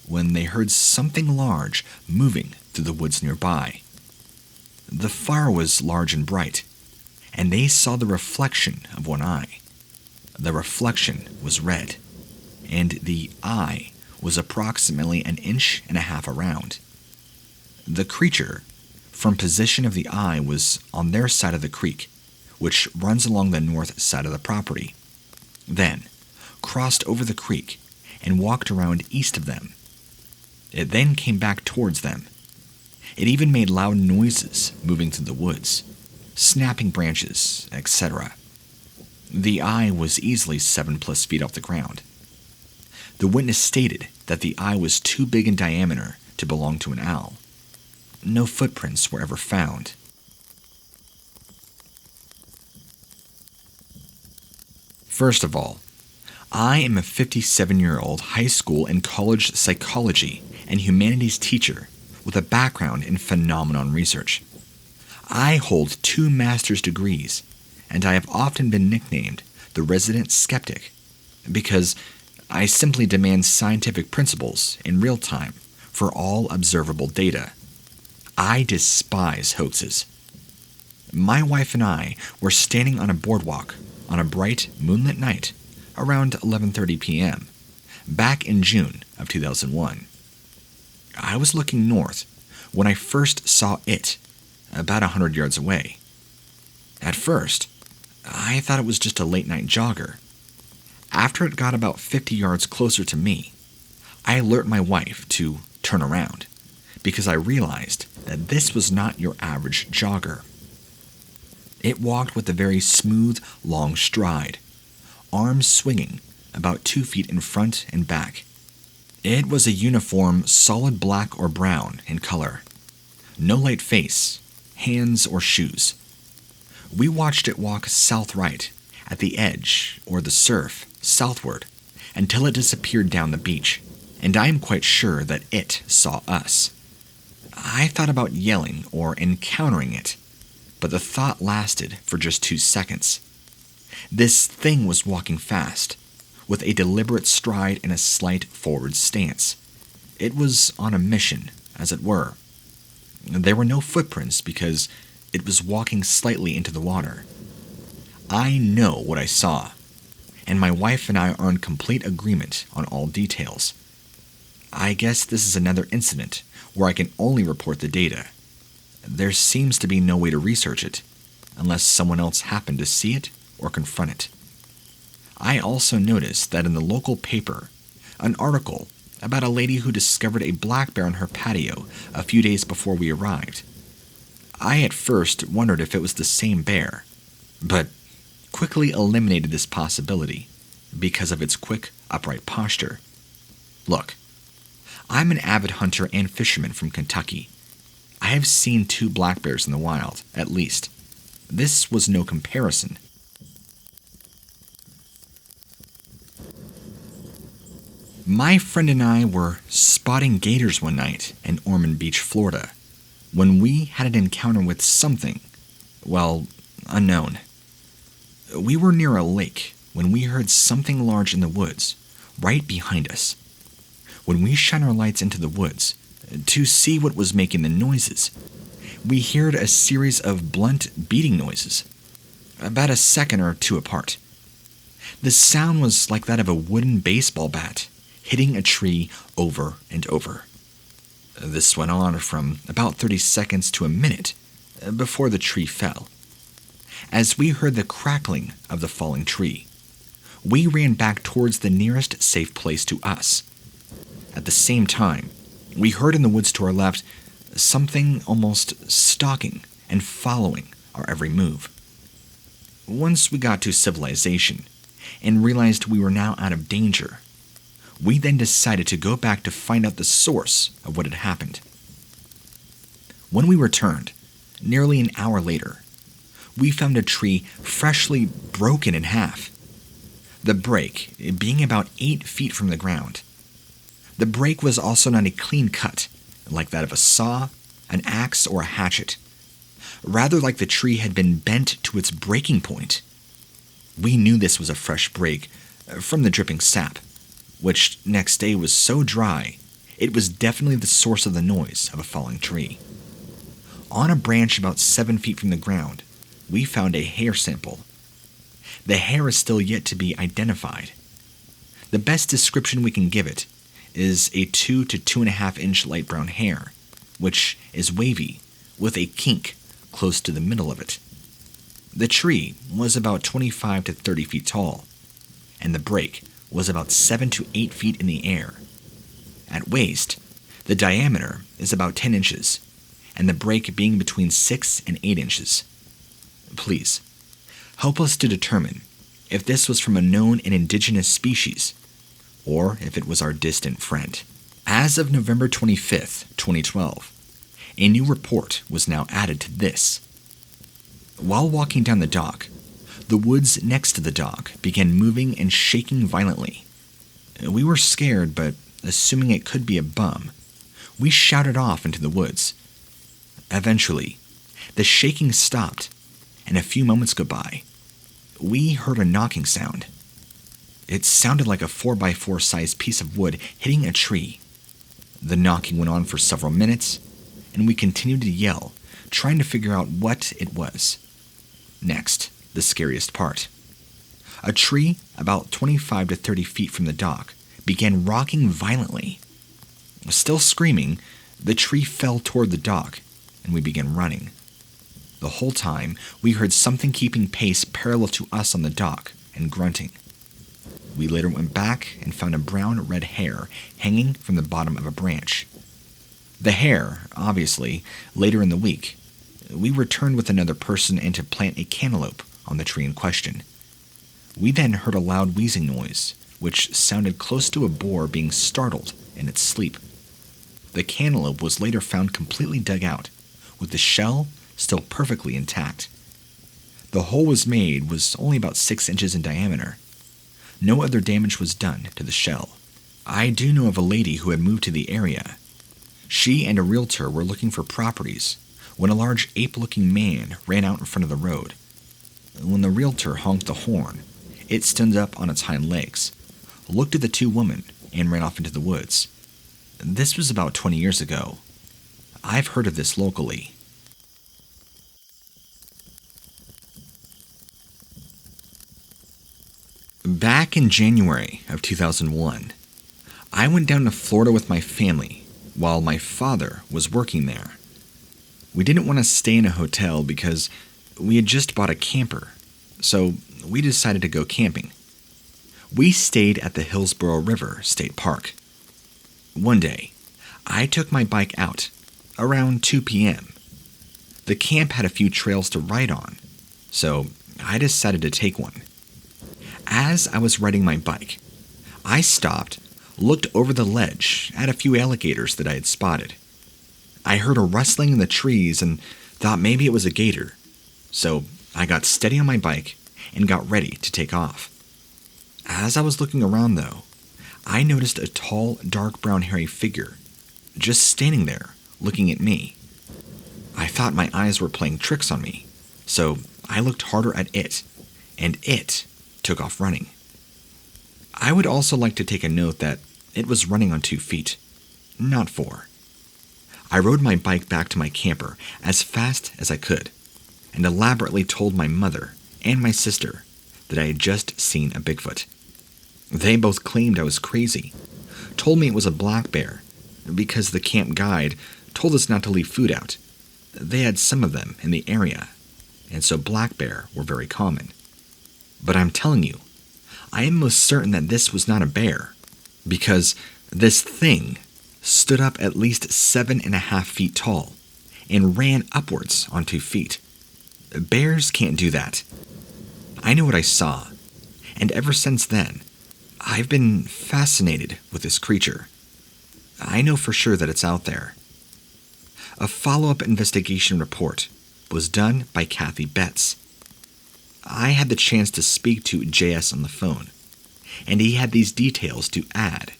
when they heard something large moving through the woods nearby. The fire was large and bright, and they saw the reflection of one eye. The reflection was red, and the eye was approximately 1.5 inches around. The creature, from position of the eye, was on their side of the creek, which runs along the north side of the property, then crossed over the creek and walked around east of them. It then came back towards them. It even made loud noises moving through the woods, snapping branches, etc. The eye was easily 7+ feet off the ground. The witness stated that the eye was too big in diameter to belong to an owl. No footprints were ever found. First of all, I am a 57-year-old high school and college psychology and humanities teacher with a background in phenomenon research. I hold 2 master's degrees, and I have often been nicknamed the resident skeptic because I simply demand scientific principles in real time for all observable data. I despise hoaxes. My wife and I were standing on a boardwalk on a bright moonlit night around 11:30 p.m. back in June of 2001. I was looking north when I first saw it about 100 yards away. At first, I thought it was just a late-night jogger. After it got about 50 yards closer to me, I alert my wife to turn around because I realized that this was not your average jogger. It walked with a very smooth, long stride, arms swinging about 2 feet in front and back. It was a uniform solid black or brown in color. No light face, hands, or shoes. We watched it walk south-right at the edge or the surf southward until it disappeared down the beach, and I am quite sure that it saw us. I thought about yelling or encountering it, but the thought lasted for just 2 seconds. This thing was walking fast, with a deliberate stride and a slight forward stance. It was on a mission, as it were. There were no footprints because it was walking slightly into the water. I know what I saw, and my wife and I are in complete agreement on all details. I guess this is another incident where I can only report the data. There seems to be no way to research it, unless someone else happened to see it or confront it. I also noticed that in the local paper, an article about a lady who discovered a black bear on her patio a few days before we arrived. I at first wondered if it was the same bear, but quickly eliminated this possibility because of its quick, upright posture. Look, I'm an avid hunter and fisherman from Kentucky. I have seen 2 black bears in the wild, at least. This was no comparison. My friend and I were spotting gators one night in Ormond Beach, Florida, when we had an encounter with something, well, unknown. We were near a lake when we heard something large in the woods, right behind us. When we shone our lights into the woods to see what was making the noises, we heard a series of blunt beating noises, about a second or two apart. The sound was like that of a wooden baseball bat hitting a tree over and over. This went on from about 30 seconds to a minute before the tree fell. As we heard the crackling of the falling tree, we ran back towards the nearest safe place to us. At the same time, we heard in the woods to our left something almost stalking and following our every move. Once we got to civilization and realized we were now out of danger, we then decided to go back to find out the source of what had happened. When we returned, nearly an hour later, we found a tree freshly broken in half. The break being about 8 feet from the ground. The break was also not a clean cut, like that of a saw, an axe, or a hatchet. Rather like the tree had been bent to its breaking point. We knew this was a fresh break from the dripping sap, which next day was so dry, it was definitely the source of the noise of a falling tree. On a branch about 7 feet from the ground, we found a hair sample. The hair is still yet to be identified. The best description we can give it is a 2 to 2.5 inch light brown hair, which is wavy, with a kink close to the middle of it. The tree was about 25 to 30 feet tall, and the break was about 7 to 8 feet in the air. At waist, the diameter is about 10 inches, and the break being between 6 and 8 inches. Please, help us to determine if this was from a known and indigenous species, or if it was our distant friend. As of November 25th, 2012, a new report was now added to this. While walking down the dock, the woods next to the dock began moving and shaking violently. We were scared, but assuming it could be a bum, we shouted off into the woods. Eventually, the shaking stopped, and a few moments go by. We heard a knocking sound. It sounded like a 4x4 sized piece of wood hitting a tree. The knocking went on for several minutes, and we continued to yell, trying to figure out what it was. Next, the scariest part. A tree about 25 to 30 feet from the dock began rocking violently. Still screaming, the tree fell toward the dock, and we began running. The whole time, we heard something keeping pace parallel to us on the dock and grunting. We later went back and found a brown red hair hanging from the bottom of a branch. The hair, obviously, later in the week, we returned with another person and to plant a cantaloupe on the tree in question. We then heard a loud wheezing noise, which sounded close to a boar being startled in its sleep. The cantaloupe was later found completely dug out, with the shell still perfectly intact. The hole was only about 6 inches in diameter. No other damage was done to the shell. I do know of a lady who had moved to the area. She and a realtor were looking for properties when a large ape-looking man ran out in front of the road. When the realtor honked the horn, it stood up on its hind legs, looked at the 2 women, and ran off into the woods. This was about 20 years ago. I've heard of this locally. Back in January of 2001, I went down to Florida with my family while my father was working there. We didn't want to stay in a hotel because we had just bought a camper, so we decided to go camping. We stayed at the Hillsborough River State Park. One day, I took my bike out around 2 p.m. The camp had a few trails to ride on, so I decided to take one. As I was riding my bike, I stopped, looked over the ledge at a few alligators that I had spotted. I heard a rustling in the trees and thought maybe it was a gator, so I got steady on my bike and got ready to take off. As I was looking around, though, I noticed a tall, dark brown hairy figure just standing there looking at me. I thought my eyes were playing tricks on me, so I looked harder at it, and it took off running. I would also like to take a note that it was running on 2 feet, not 4. I rode my bike back to my camper as fast as I could, and elaborately told my mother and my sister that I had just seen a Bigfoot. They both claimed I was crazy, told me it was a black bear, because the camp guide told us not to leave food out. They had some of them in the area, and so black bear were very common. But I'm telling you, I am most certain that this was not a bear, because this thing stood up at least 7.5 feet tall and ran upwards on 2 feet. Bears can't do that. I knew what I saw, and ever since then, I've been fascinated with this creature. I know for sure that it's out there. A follow-up investigation report was done by Kathy Betts. I had the chance to speak to JS on the phone, and he had these details to add.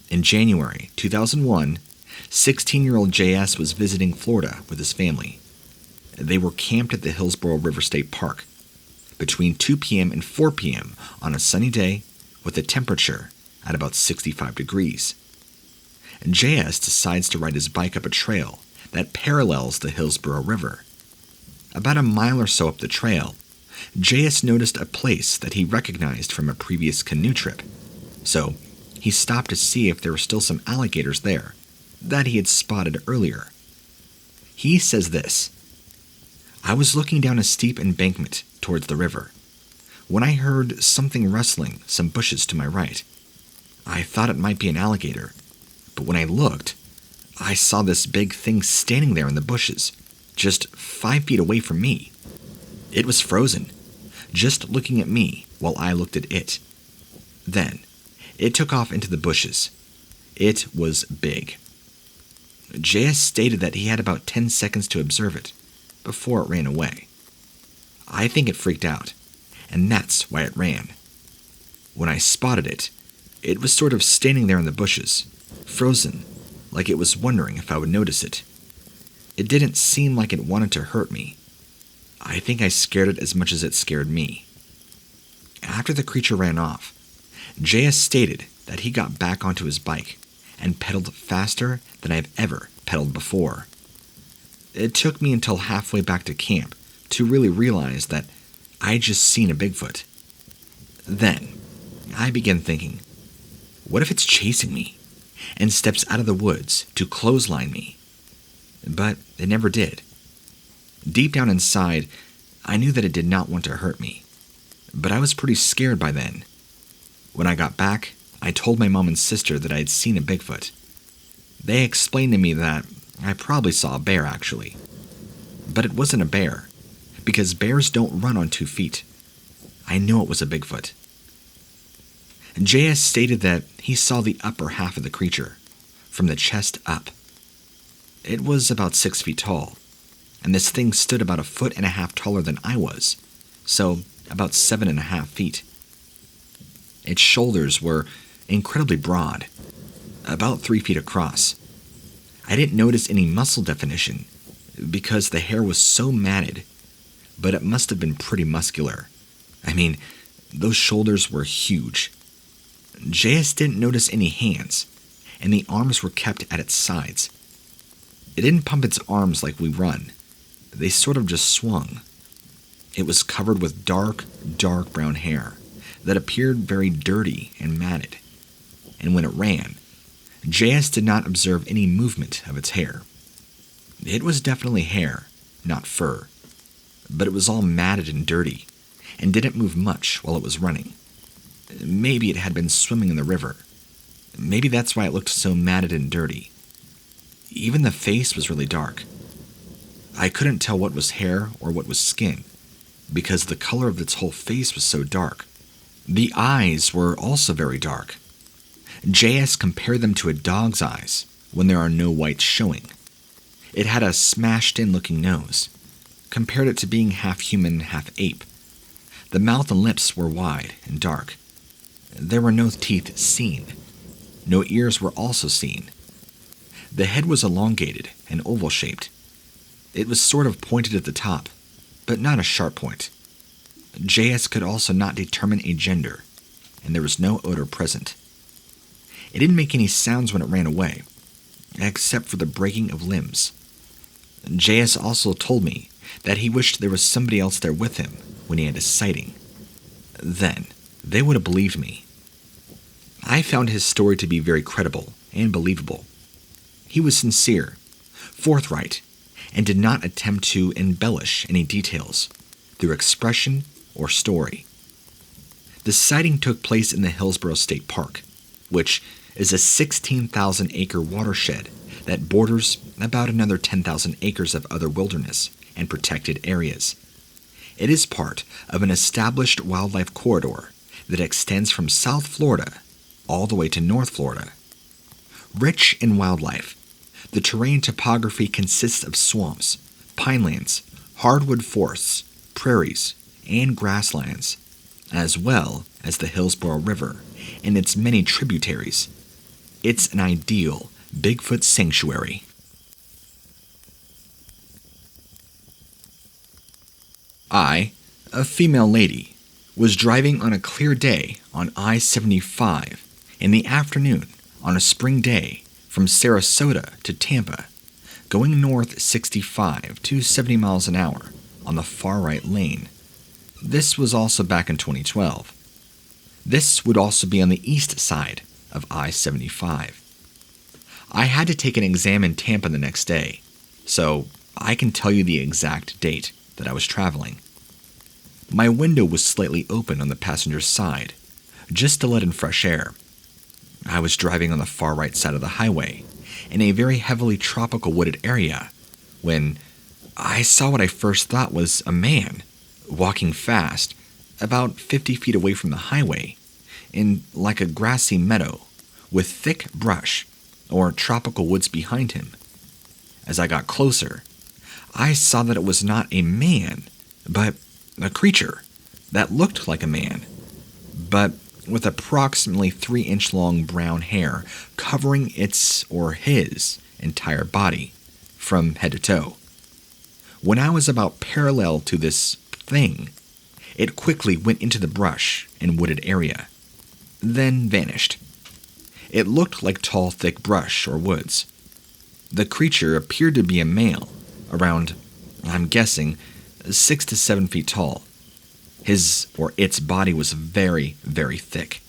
In January 2001, 16-year-old JS was visiting Florida with his family. They were camped at the Hillsborough River State Park between 2 p.m. and 4 p.m. on a sunny day with a temperature at about 65 degrees. JS decides to ride his bike up a trail that parallels the Hillsborough River. About a mile or so up the trail, JS noticed a place that he recognized from a previous canoe trip, so he stopped to see if there were still some alligators there that he had spotted earlier. He says this: "I was looking down a steep embankment towards the river when I heard something rustling some bushes to my right. I thought it might be an alligator, but when I looked, I saw this big thing standing there in the bushes, just 5 feet away from me. It was frozen, just looking at me while I looked at it. Then, it took off into the bushes. It was big." JS stated that he had about 10 seconds to observe it before it ran away. I think it freaked out, and that's why it ran. When I spotted it, it was sort of standing there in the bushes, frozen, like it was wondering if I would notice it. It didn't seem like it wanted to hurt me. I think I scared it as much as it scared me. After the creature ran off, JS stated that he got back onto his bike and pedaled faster than I've ever pedaled before. It took me until halfway back to camp to really realize that I had just seen a Bigfoot. Then, I began thinking, what if it's chasing me and steps out of the woods to clothesline me? But it never did. Deep down inside, I knew that it did not want to hurt me, but I was pretty scared by then. When I got back, I told my mom and sister that I had seen a Bigfoot. They explained to me that I probably saw a bear, actually. But it wasn't a bear, because bears don't run on 2 feet. I know it was a Bigfoot. JS stated that he saw the upper half of the creature, from the chest up. It was about 6 feet tall, and this thing stood about 1.5 feet taller than I was, so about 7.5 feet. Its shoulders were incredibly broad, about 3 feet across. I didn't notice any muscle definition because the hair was so matted, but it must have been pretty muscular. I mean, those shoulders were huge. JS didn't notice any hands, and the arms were kept at its sides. It didn't pump its arms like we run. They sort of just swung. It was covered with dark brown hair that appeared very dirty and matted. And when it ran, JS did not observe any movement of its hair. It was definitely hair, not fur, but it was all matted and dirty, and didn't move much while it was running. Maybe it had been swimming in the river. Maybe that's why it looked so matted and dirty. Even the face was really dark. I couldn't tell what was hair or what was skin, because the color of its whole face was so dark. The eyes were also very dark. JS compared them to a dog's eyes when there are no whites showing. It had a smashed-in looking nose, compared it to being half human, half ape. The mouth and lips were wide and dark. There were no teeth seen. No ears were also seen. The head was elongated and oval-shaped. It was sort of pointed at the top, but not a sharp point. JS could also not determine a gender, and there was no odor present. It didn't make any sounds when it ran away, except for the breaking of limbs. JS also told me that he wished there was somebody else there with him when he had a sighting. Then, they would have believed me. I found his story to be very credible and believable. He was sincere, forthright, and did not attempt to embellish any details through expression or story. The sighting took place in the Hillsborough State Park, which is a 16,000-acre watershed that borders about another 10,000 acres of other wilderness and protected areas. It is part of an established wildlife corridor that extends from South Florida all the way to North Florida. Rich in wildlife, the terrain topography consists of swamps, pinelands, hardwood forests, prairies, and grasslands, as well as the Hillsborough River and its many tributaries. It's an ideal Bigfoot sanctuary. I, a female lady, was driving on a clear day on I-75 in the afternoon on a spring day from Sarasota to Tampa, going north 65 to 70 miles an hour on the far right lane. This was also back in 2012. This would also be on the east side of I-75. I had to take an exam in Tampa the next day, so I can tell you the exact date that I was traveling. My window was slightly open on the passenger's side, just to let in fresh air. I was driving on the far right side of the highway, in a very heavily tropical wooded area, when I saw what I first thought was a man, walking fast, about 50 feet away from the highway, in like a grassy meadow, with thick brush or tropical woods behind him. As I got closer, I saw that it was not a man, but a creature that looked like a man, but with approximately 3-inch long brown hair covering its or his entire body, from head to toe. When I was about parallel to this thing, it quickly went into the brush and wooded area, then vanished. It looked like tall, thick brush or woods. The creature appeared to be a male, around, I'm guessing, 6 to 7 feet tall. His or its body was very, very thick.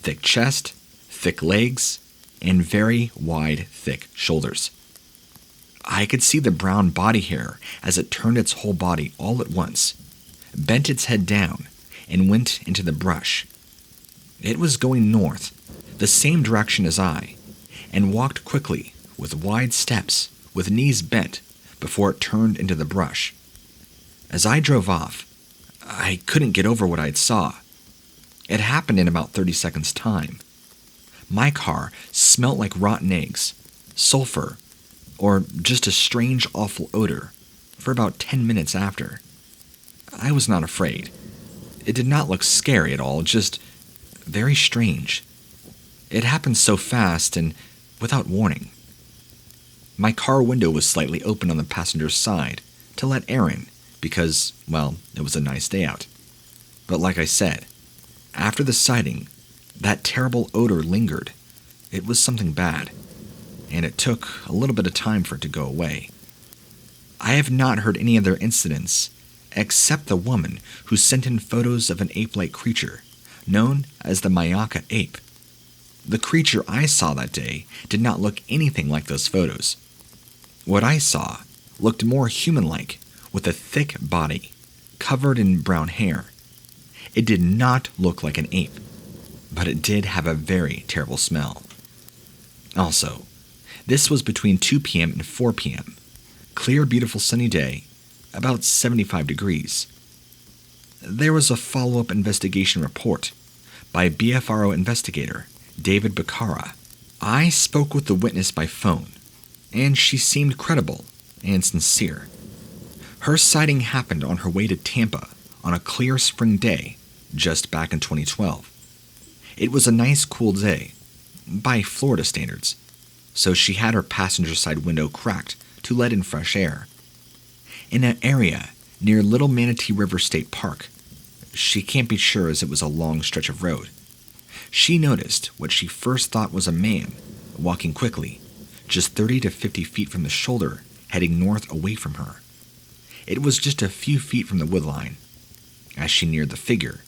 Thick chest, thick legs, and very wide, thick shoulders. I could see the brown body hair as it turned its whole body all at once, bent its head down, and went into the brush. It was going north, the same direction as I, and walked quickly, with wide steps, with knees bent, before it turned into the brush. As I drove off, I couldn't get over what I saw. It happened in about 30 seconds' time. My car smelt like rotten eggs, sulfur, or just a strange, awful odor for about 10 minutes after. I was not afraid. It did not look scary at all, just very strange. It happened so fast and without warning. My car window was slightly open on the passenger's side to let air in because, well, it was a nice day out. But like I said, after the sighting, that terrible odor lingered. It was something bad, and it took a little bit of time for it to go away. I have not heard any other incidents except the woman who sent in photos of an ape-like creature known as the Mayaka ape. The creature I saw that day did not look anything like those photos. What I saw looked more human-like, with a thick body, covered in brown hair. It did not look like an ape, but it did have a very terrible smell. Also, this was between 2 p.m. and 4 p.m. Clear, beautiful sunny day, about 75 degrees. There was a follow-up investigation report by BFRO investigator David Becerra. I spoke with the witness by phone, and she seemed credible and sincere. Her sighting happened on her way to Tampa on a clear spring day just back in 2012. It was a nice cool day, by Florida standards, so she had her passenger side window cracked to let in fresh air. In an area near Little Manatee River State Park, she can't be sure as it was a long stretch of road, she noticed what she first thought was a man walking quickly, just 30 to 50 feet from the shoulder, heading north away from her. It was just a few feet from the woodline. As she neared the figure,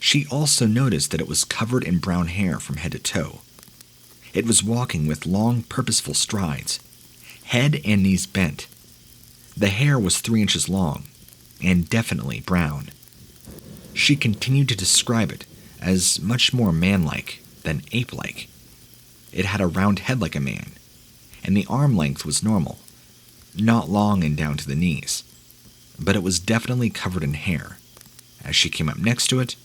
she also noticed that it was covered in brown hair from head to toe. It was walking with long, purposeful strides, head and knees bent. The hair was 3 inches long, and definitely brown. She continued to describe it as much more man-like than ape-like. It had a round head like a man, and the arm length was normal, not long and down to the knees, but it was definitely covered in hair. As she came up next to it,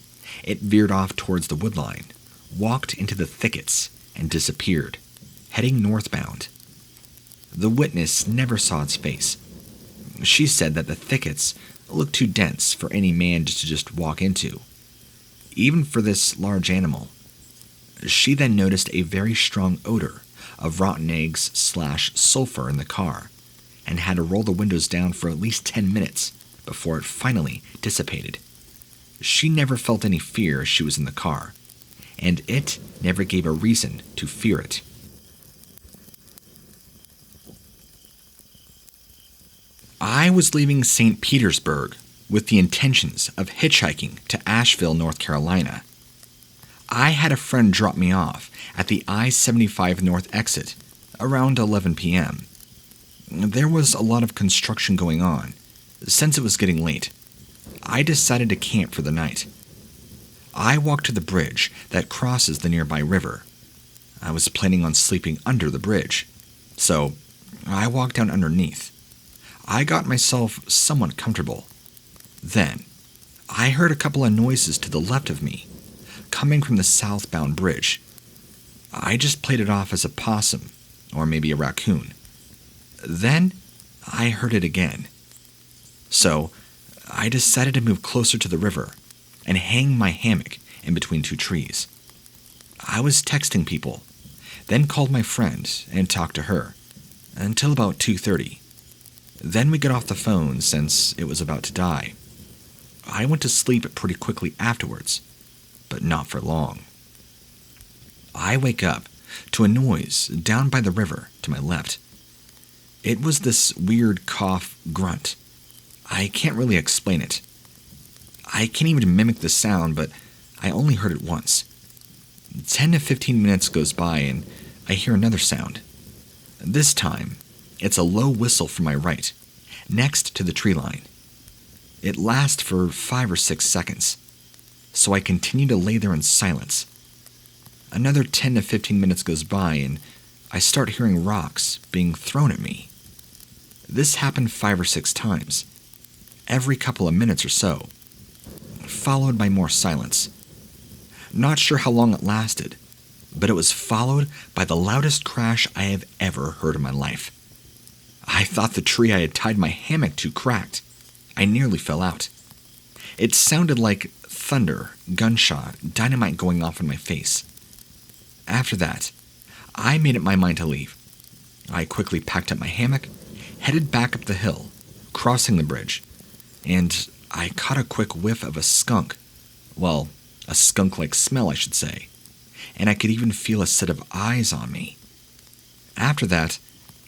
it veered off towards the woodline, walked into the thickets, and disappeared, heading northbound. The witness never saw its face. She said that the thickets looked too dense for any man to just walk into, even for this large animal. She then noticed a very strong odor of rotten eggs / sulfur in the car, and had to roll the windows down for at least 10 minutes before it finally dissipated. She never felt any fear as she was in the car, and it never gave a reason to fear it. I was leaving St. Petersburg with the intentions of hitchhiking to Asheville, North Carolina. I had a friend drop me off at the I-75 North exit around 11 p.m. There was a lot of construction going on. Since it was getting late, I decided to camp for the night. I walked to the bridge that crosses the nearby river. I was planning on sleeping under the bridge, so I walked down underneath. I got myself somewhat comfortable. Then, I heard a couple of noises to the left of me, coming from the southbound bridge. I just played it off as a possum, or maybe a raccoon. Then, I heard it again. So, I decided to move closer to the river and hang my hammock in between 2 trees. I was texting people, then called my friend and talked to her, until about 2:30. Then we got off the phone since it was about to die. I went to sleep pretty quickly afterwards, but not for long. I wake up to a noise down by the river to my left. It was this weird cough grunt. I can't really explain it. I can't even mimic the sound, but I only heard it once. 10 to 15 minutes goes by and I hear another sound. This time, it's a low whistle from my right, next to the tree line. It lasts for 5 or 6 seconds, so I continue to lay there in silence. Another 10 to 15 minutes goes by and I start hearing rocks being thrown at me. This happened 5 or 6 times, every couple of minutes or so, followed by more silence. Not sure how long it lasted, but it was followed by the loudest crash I have ever heard in my life. I thought the tree I had tied my hammock to cracked. I nearly fell out. It sounded like thunder, gunshot, dynamite going off in my face. After that, I made up my mind to leave. I quickly packed up my hammock, headed back up the hill, crossing the bridge, and I caught a quick whiff of a skunk. Well, a skunk-like smell, I should say, and I could even feel a set of eyes on me. After that,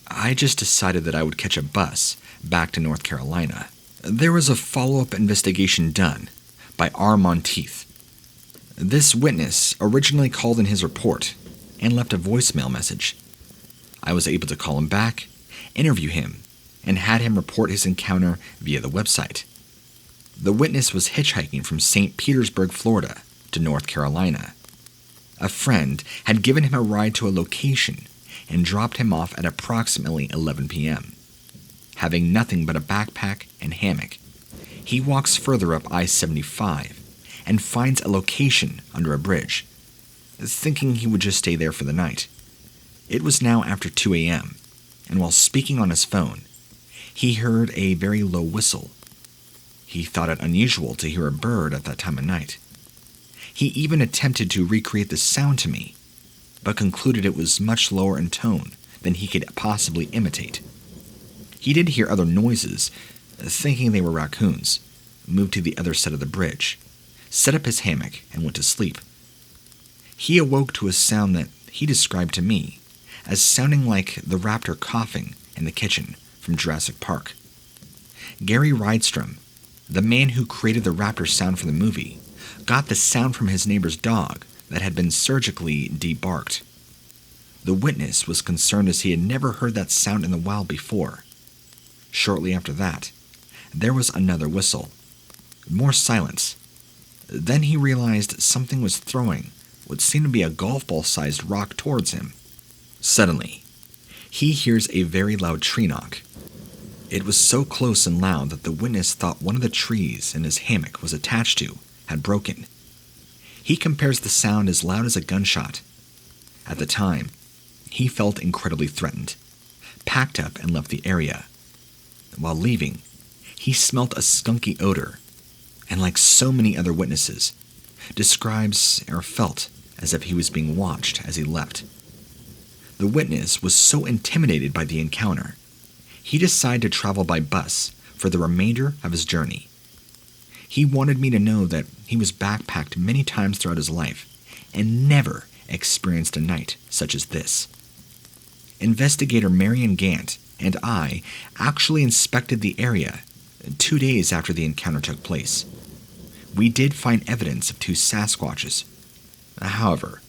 I just decided that I would catch a bus back to North Carolina. There was a follow-up investigation done by R. Monteith. This witness originally called in his report and left a voicemail message. I was able to call him back, interview him, and had him report his encounter via the website. The witness was hitchhiking from St. Petersburg, Florida, to North Carolina. A friend had given him a ride to a location and dropped him off at approximately 11 p.m. Having nothing but a backpack and hammock, he walks further up I-75 and finds a location under a bridge, thinking he would just stay there for the night. It was now after 2 a.m., and while speaking on his phone, he heard a very low whistle. He thought it unusual to hear a bird at that time of night. He even attempted to recreate the sound to me, but concluded it was much lower in tone than he could possibly imitate. He did hear other noises, thinking they were raccoons, moved to the other side of the bridge, set up his hammock, and went to sleep. He awoke to a sound that he described to me as sounding like the raptor coughing in the kitchen from Jurassic Park. Gary Rydstrom, the man who created the raptor sound for the movie, got the sound from his neighbor's dog that had been surgically debarked. The witness was concerned as he had never heard that sound in the wild before. Shortly after that, there was another whistle. More silence. Then he realized something was throwing what seemed to be a golf ball-sized rock towards him. Suddenly, he hears a very loud tree knock. It was so close and loud that the witness thought one of the trees in his hammock was attached to had broken. He compares the sound as loud as a gunshot. At the time, he felt incredibly threatened, packed up and left the area. While leaving, he smelt a skunky odor, and like so many other witnesses, describes or felt as if he was being watched as he left. The witness was so intimidated by the encounter, he decided to travel by bus for the remainder of his journey. He wanted me to know that he was backpacked many times throughout his life and never experienced a night such as this. Investigator Marion Gant and I actually inspected the area 2 days after the encounter took place. We did find evidence of 2 Sasquatches. However,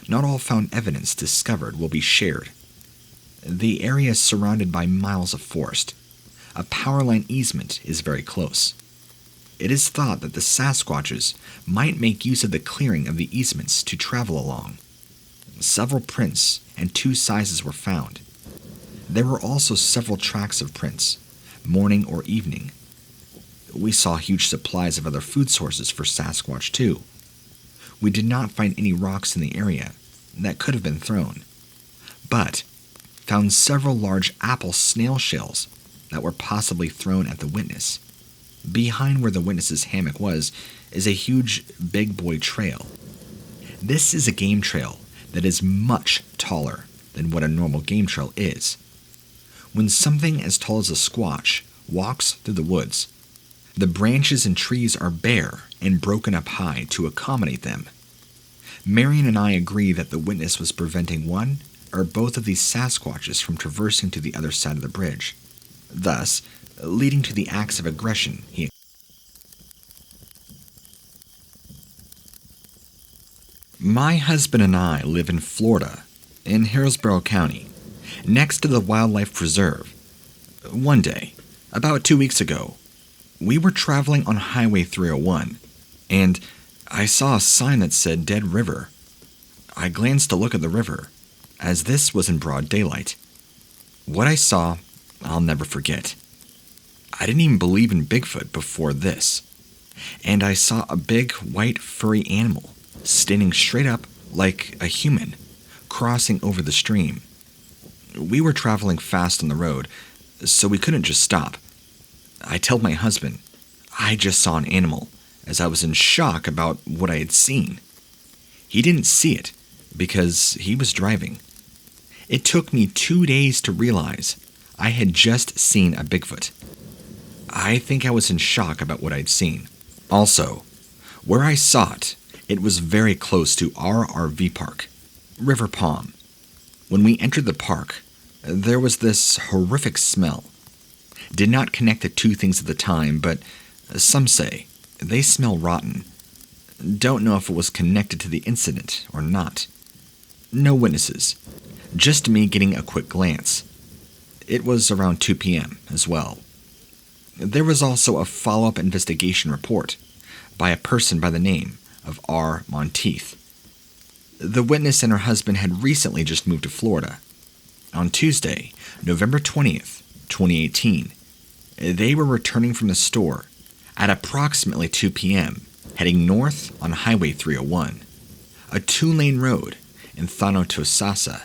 not all found evidence discovered will be shared. The area is surrounded by miles of forest. A power line easement is very close. It is thought that the Sasquatches might make use of the clearing of the easements to travel along. Several prints and 2 sizes were found. There were also several tracks of prints, morning or evening. We saw huge supplies of other food sources for Sasquatch too. We did not find any rocks in the area that could have been thrown, but found several large apple snail shells that were possibly thrown at the witness. Behind where the witness's hammock was is a huge big boy trail. This is a game trail that is much taller than what a normal game trail is. When something as tall as a squatch walks through the woods, the branches and trees are bare and broken up high to accommodate them. Marion and I agree that the witness was preventing one or both of these Sasquatches from traversing to the other side of the bridge, thus leading to the acts of aggression he. My husband and I live in Florida, in Hillsborough County, next to the wildlife preserve. One day, about 2 weeks ago, we were traveling on Highway 301, and I saw a sign that said Dead River. I glanced to look at the river, as this was in broad daylight. What I saw, I'll never forget. I didn't even believe in Bigfoot before this, and I saw a big white furry animal standing straight up like a human, crossing over the stream. We were traveling fast on the road, so we couldn't just stop. I told my husband I just saw an animal, as I was in shock about what I had seen. He didn't see it because he was driving. It took me 2 days to realize I had just seen a Bigfoot. I think I was in shock about what I'd seen. Also, where I saw it, it was very close to our RV park, River Palm. When we entered the park, there was this horrific smell. Did not connect the two things at the time, but some say they smell rotten. Don't know if it was connected to the incident or not. No witnesses, just me getting a quick glance. It was around 2 p.m. as well. There was also a follow-up investigation report by a person by the name of R. Monteith. The witness and her husband had recently just moved to Florida. On Tuesday, November 20th, 2018, they were returning from the store at approximately 2 p.m., heading north on Highway 301, a 2-lane road in Thanotosasa.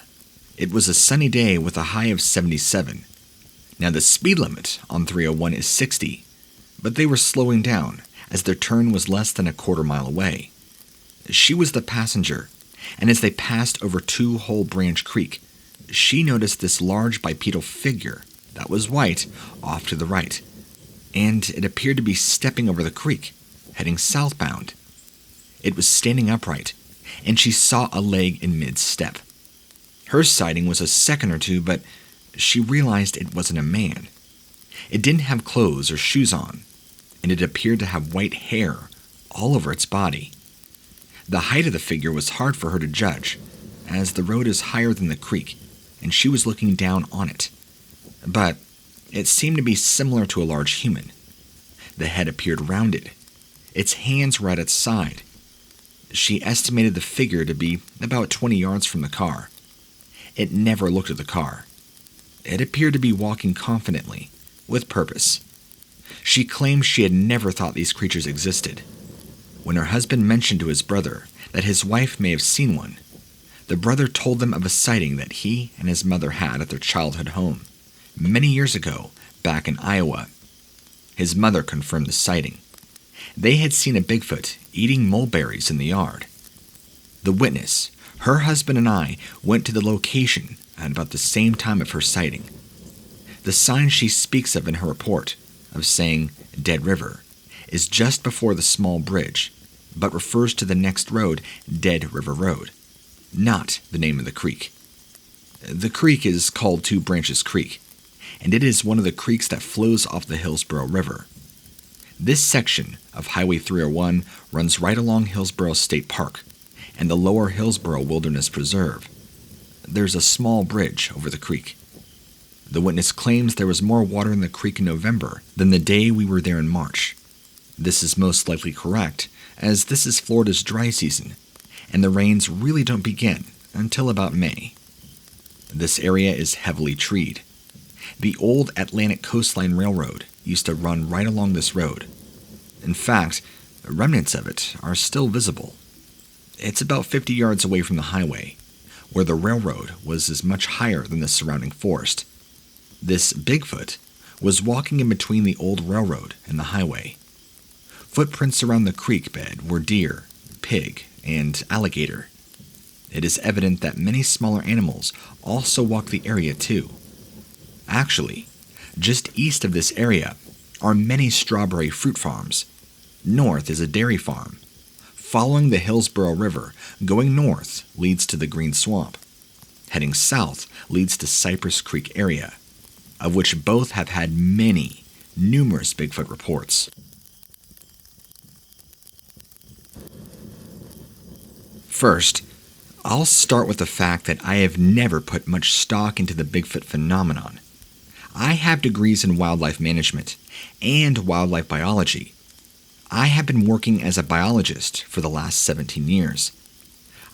It was a sunny day with a high of 77. Now the speed limit on 301 is 60, but they were slowing down as their turn was less than a quarter mile away. She was the passenger, and as they passed over Two Hole Branch Creek, she noticed this large bipedal figure that was white off to the right, and it appeared to be stepping over the creek, heading southbound. It was standing upright, and she saw a leg in mid-step. Her sighting was a second or two, but she realized it wasn't a man. It didn't have clothes or shoes on, and it appeared to have white hair all over its body. The height of the figure was hard for her to judge, as the road is higher than the creek, and she was looking down on it. But it seemed to be similar to a large human. The head appeared rounded. Its hands were at its side. She estimated the figure to be about 20 yards from the car. It never looked at the car. It appeared to be walking confidently, with purpose. She claimed she had never thought these creatures existed. When her husband mentioned to his brother that his wife may have seen one, the brother told them of a sighting that he and his mother had at their childhood home many years ago, back in Iowa. His mother confirmed the sighting. They had seen a Bigfoot eating mulberries in the yard. The witness, her husband, and I went to the location at about the same time of her sighting. The sign she speaks of in her report, of saying Dead River, is just before the small bridge, but refers to the next road, Dead River Road, not the name of the creek. The creek is called Two Branches Creek, and it is one of the creeks that flows off the Hillsborough River. This section of Highway 301 runs right along Hillsborough State Park and the Lower Hillsborough Wilderness Preserve. There's a small bridge over the creek. The witness claims there was more water in the creek in November than the day we were there in March. This is most likely correct, as this is Florida's dry season, and the rains really don't begin until about May. This area is heavily treed. The old Atlantic Coastline Railroad used to run right along this road. In fact, remnants of it are still visible. It's about 50 yards away from the highway, where the railroad was as much higher than the surrounding forest. This Bigfoot was walking in between the old railroad and the highway. Footprints around the creek bed were deer, pig, and alligator. It is evident that many smaller animals also walk the area too. Actually, just east of this area are many strawberry fruit farms. North is a dairy farm. Following the Hillsborough River, going north leads to the Green Swamp. Heading south leads to Cypress Creek area, of which both have had numerous Bigfoot reports. First, I'll start with the fact that I have never put much stock into the Bigfoot phenomenon. I have degrees in wildlife management and wildlife biology. I have been working as a biologist for the last 17 years.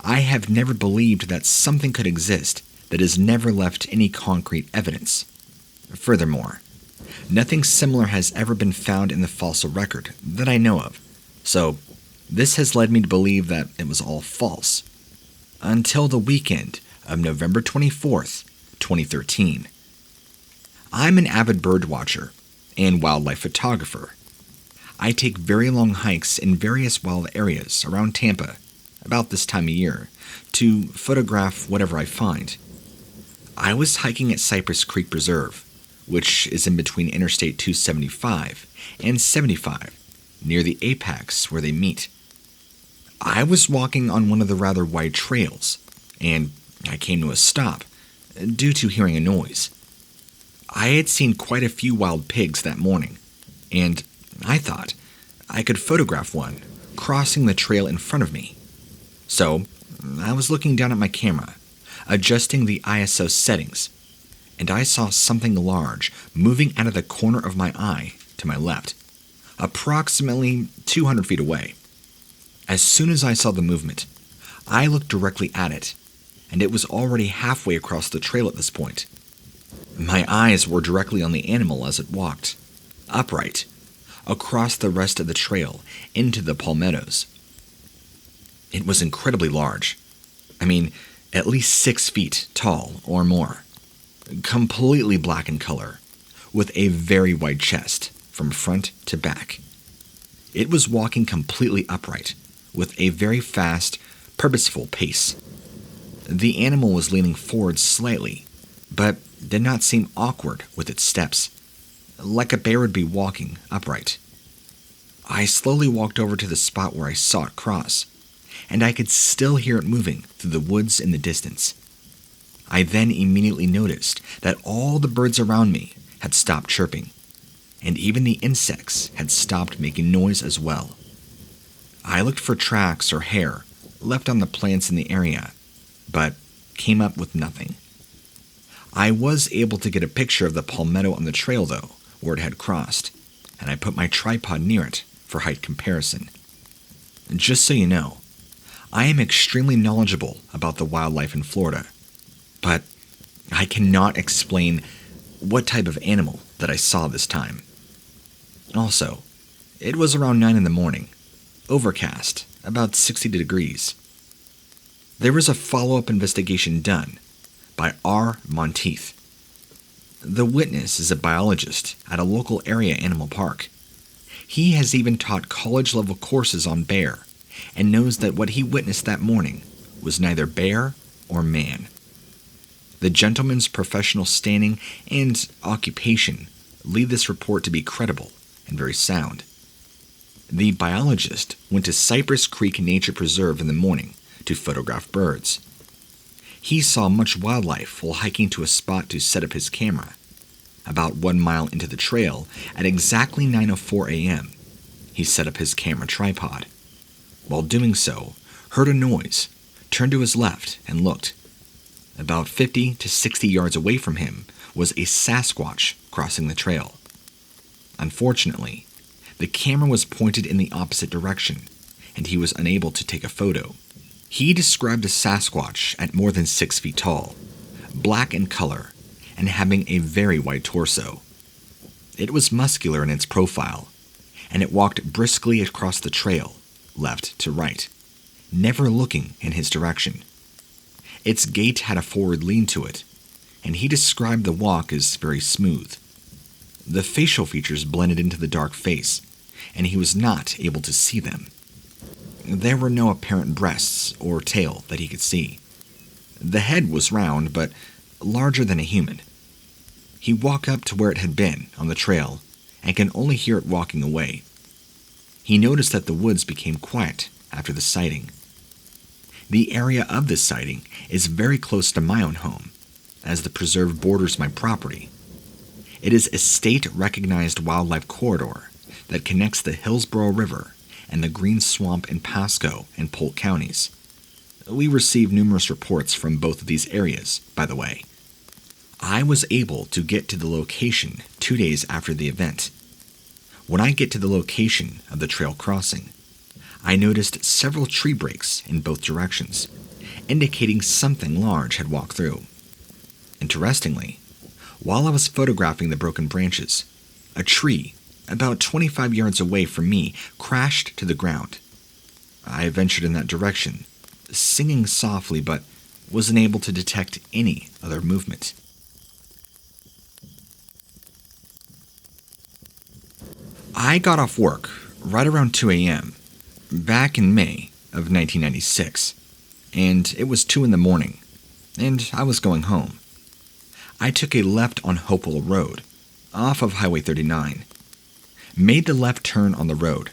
I have never believed that something could exist that has never left any concrete evidence. Furthermore, nothing similar has ever been found in the fossil record that I know of, so this has led me to believe that it was all false. Until the weekend of November 24th, 2013. I'm an avid bird watcher and wildlife photographer. I take very long hikes in various wild areas around Tampa about this time of year to photograph whatever I find. I was hiking at Cypress Creek Preserve, which is in between Interstate 275 and 75, near the apex where they meet. I was walking on one of the rather wide trails, and I came to a stop due to hearing a noise. I had seen quite a few wild pigs that morning, and I thought I could photograph one crossing the trail in front of me. So, I was looking down at my camera, adjusting the ISO settings, and I saw something large moving out of the corner of my eye to my left, approximately 200 feet away. As soon as I saw the movement, I looked directly at it, and it was already halfway across the trail at this point. My eyes were directly on the animal as it walked, upright, across the rest of the trail into the palmettos. It was incredibly large. I mean, at least 6 feet tall or more. Completely black in color, with a very wide chest from front to back. It was walking completely upright, with a very fast, purposeful pace. The animal was leaning forward slightly, but did not seem awkward with its steps, like a bear would be walking upright. I slowly walked over to the spot where I saw it cross, and I could still hear it moving through the woods in the distance. I then immediately noticed that all the birds around me had stopped chirping, and even the insects had stopped making noise as well. I looked for tracks or hair left on the plants in the area, but came up with nothing. I was able to get a picture of the palmetto on the trail, though, where it had crossed, and I put my tripod near it for height comparison. Just so you know, I am extremely knowledgeable about the wildlife in Florida, but I cannot explain what type of animal that I saw this time. Also, it was around 9 in the morning, overcast, about 60 degrees. There was a follow-up investigation done by R. Monteith. The witness is a biologist at a local area animal park. He has even taught college-level courses on bear and knows that what he witnessed that morning was neither bear or man. The gentleman's professional standing and occupation lead this report to be credible and very sound. The biologist went to Cypress Creek Nature Preserve in the morning to photograph birds. He saw much wildlife while hiking to a spot to set up his camera. About 1 mile into the trail, at exactly 9:04 a.m., he set up his camera tripod. While doing so, heard a noise, turned to his left, and looked. About 50 to 60 yards away from him was a Sasquatch crossing the trail. Unfortunately, the camera was pointed in the opposite direction, and he was unable to take a photo. He described a Sasquatch at more than 6 feet tall, black in color, and having a very wide torso. It was muscular in its profile, and it walked briskly across the trail, left to right, never looking in his direction. Its gait had a forward lean to it, and he described the walk as very smooth. The facial features blended into the dark face, and he was not able to see them. There were no apparent breasts or tail that he could see. The head was round, but larger than a human. He walked up to where it had been on the trail and can only hear it walking away. He noticed that the woods became quiet after the sighting. The area of this sighting is very close to my own home, as the preserve borders my property. It is a state-recognized wildlife corridor that connects the Hillsborough River and the Green Swamp in Pasco and Polk counties. We received numerous reports from both of these areas, by the way. I was able to get to the location 2 days after the event. When I get to the location of the trail crossing, I noticed several tree breaks in both directions, indicating something large had walked through. Interestingly, while I was photographing the broken branches, a tree about 25 yards away from me crashed to the ground. I ventured in that direction, singing softly, but was unable to detect any other movement. I got off work right around 2 a.m., back in May of 1996, and it was 2 in the morning, and I was going home. I took a left on Hopewell Road, off of Highway 39, made the left turn on the road.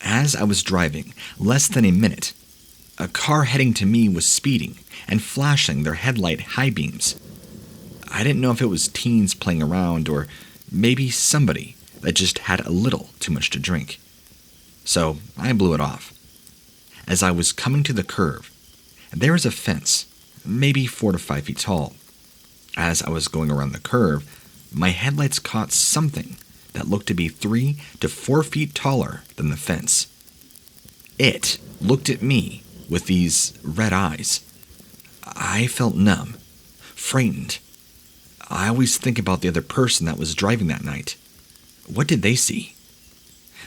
As I was driving, less than a minute, a car heading to me was speeding and flashing their headlight high beams. I didn't know if it was teens playing around or maybe somebody that just had a little too much to drink. so I blew it off. As I was coming to the curve, there was a fence, maybe 4 to 5 feet tall. As I was going around the curve, my headlights caught something that looked to be 3 to 4 feet taller than the fence. It looked at me with these red eyes. I felt numb, frightened. I always think about the other person that was driving that night. What did they see?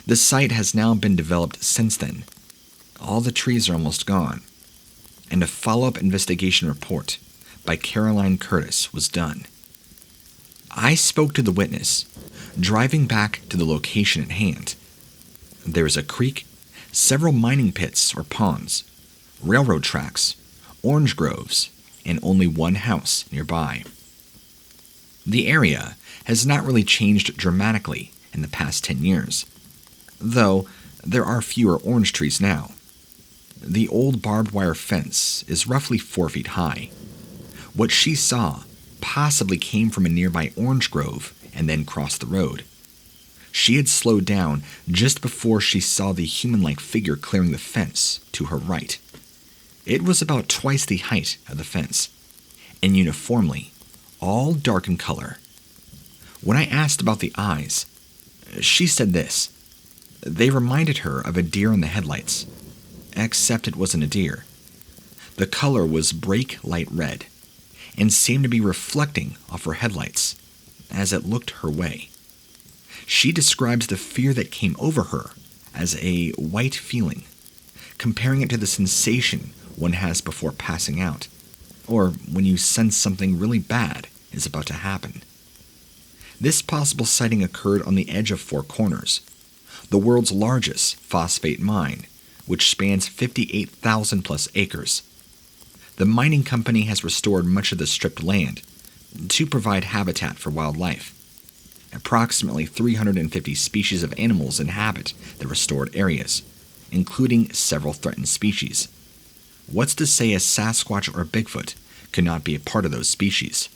The site has now been developed since then. All the trees are almost gone, and a follow-up investigation report by Caroline Curtis was done. I spoke to the witness, driving back to the location at hand. There is a creek, several mining pits or ponds, railroad tracks, orange groves, and only one house nearby. The area has not really changed dramatically in the past 10 years, though there are fewer orange trees now. The old barbed wire fence is roughly 4 feet high. What she saw possibly came from a nearby orange grove and then crossed the road. She had slowed down just before she saw the human-like figure clearing the fence to her right. It was about twice the height of the fence, and uniformly, all dark in color. When I asked about the eyes, she said this: they reminded her of a deer in the headlights, except it wasn't a deer. The color was brake light red, and seemed to be reflecting off her headlights as it looked her way. She describes the fear that came over her as a white feeling, comparing it to the sensation one has before passing out, or when you sense something really bad is about to happen. This possible sighting occurred on the edge of Four Corners, the world's largest phosphate mine, which spans 58,000 plus acres. The mining company has restored much of the stripped land to provide habitat for wildlife. Approximately 350 species of animals inhabit the restored areas, including several threatened species. What's to say a Sasquatch or Bigfoot could not be a part of those species?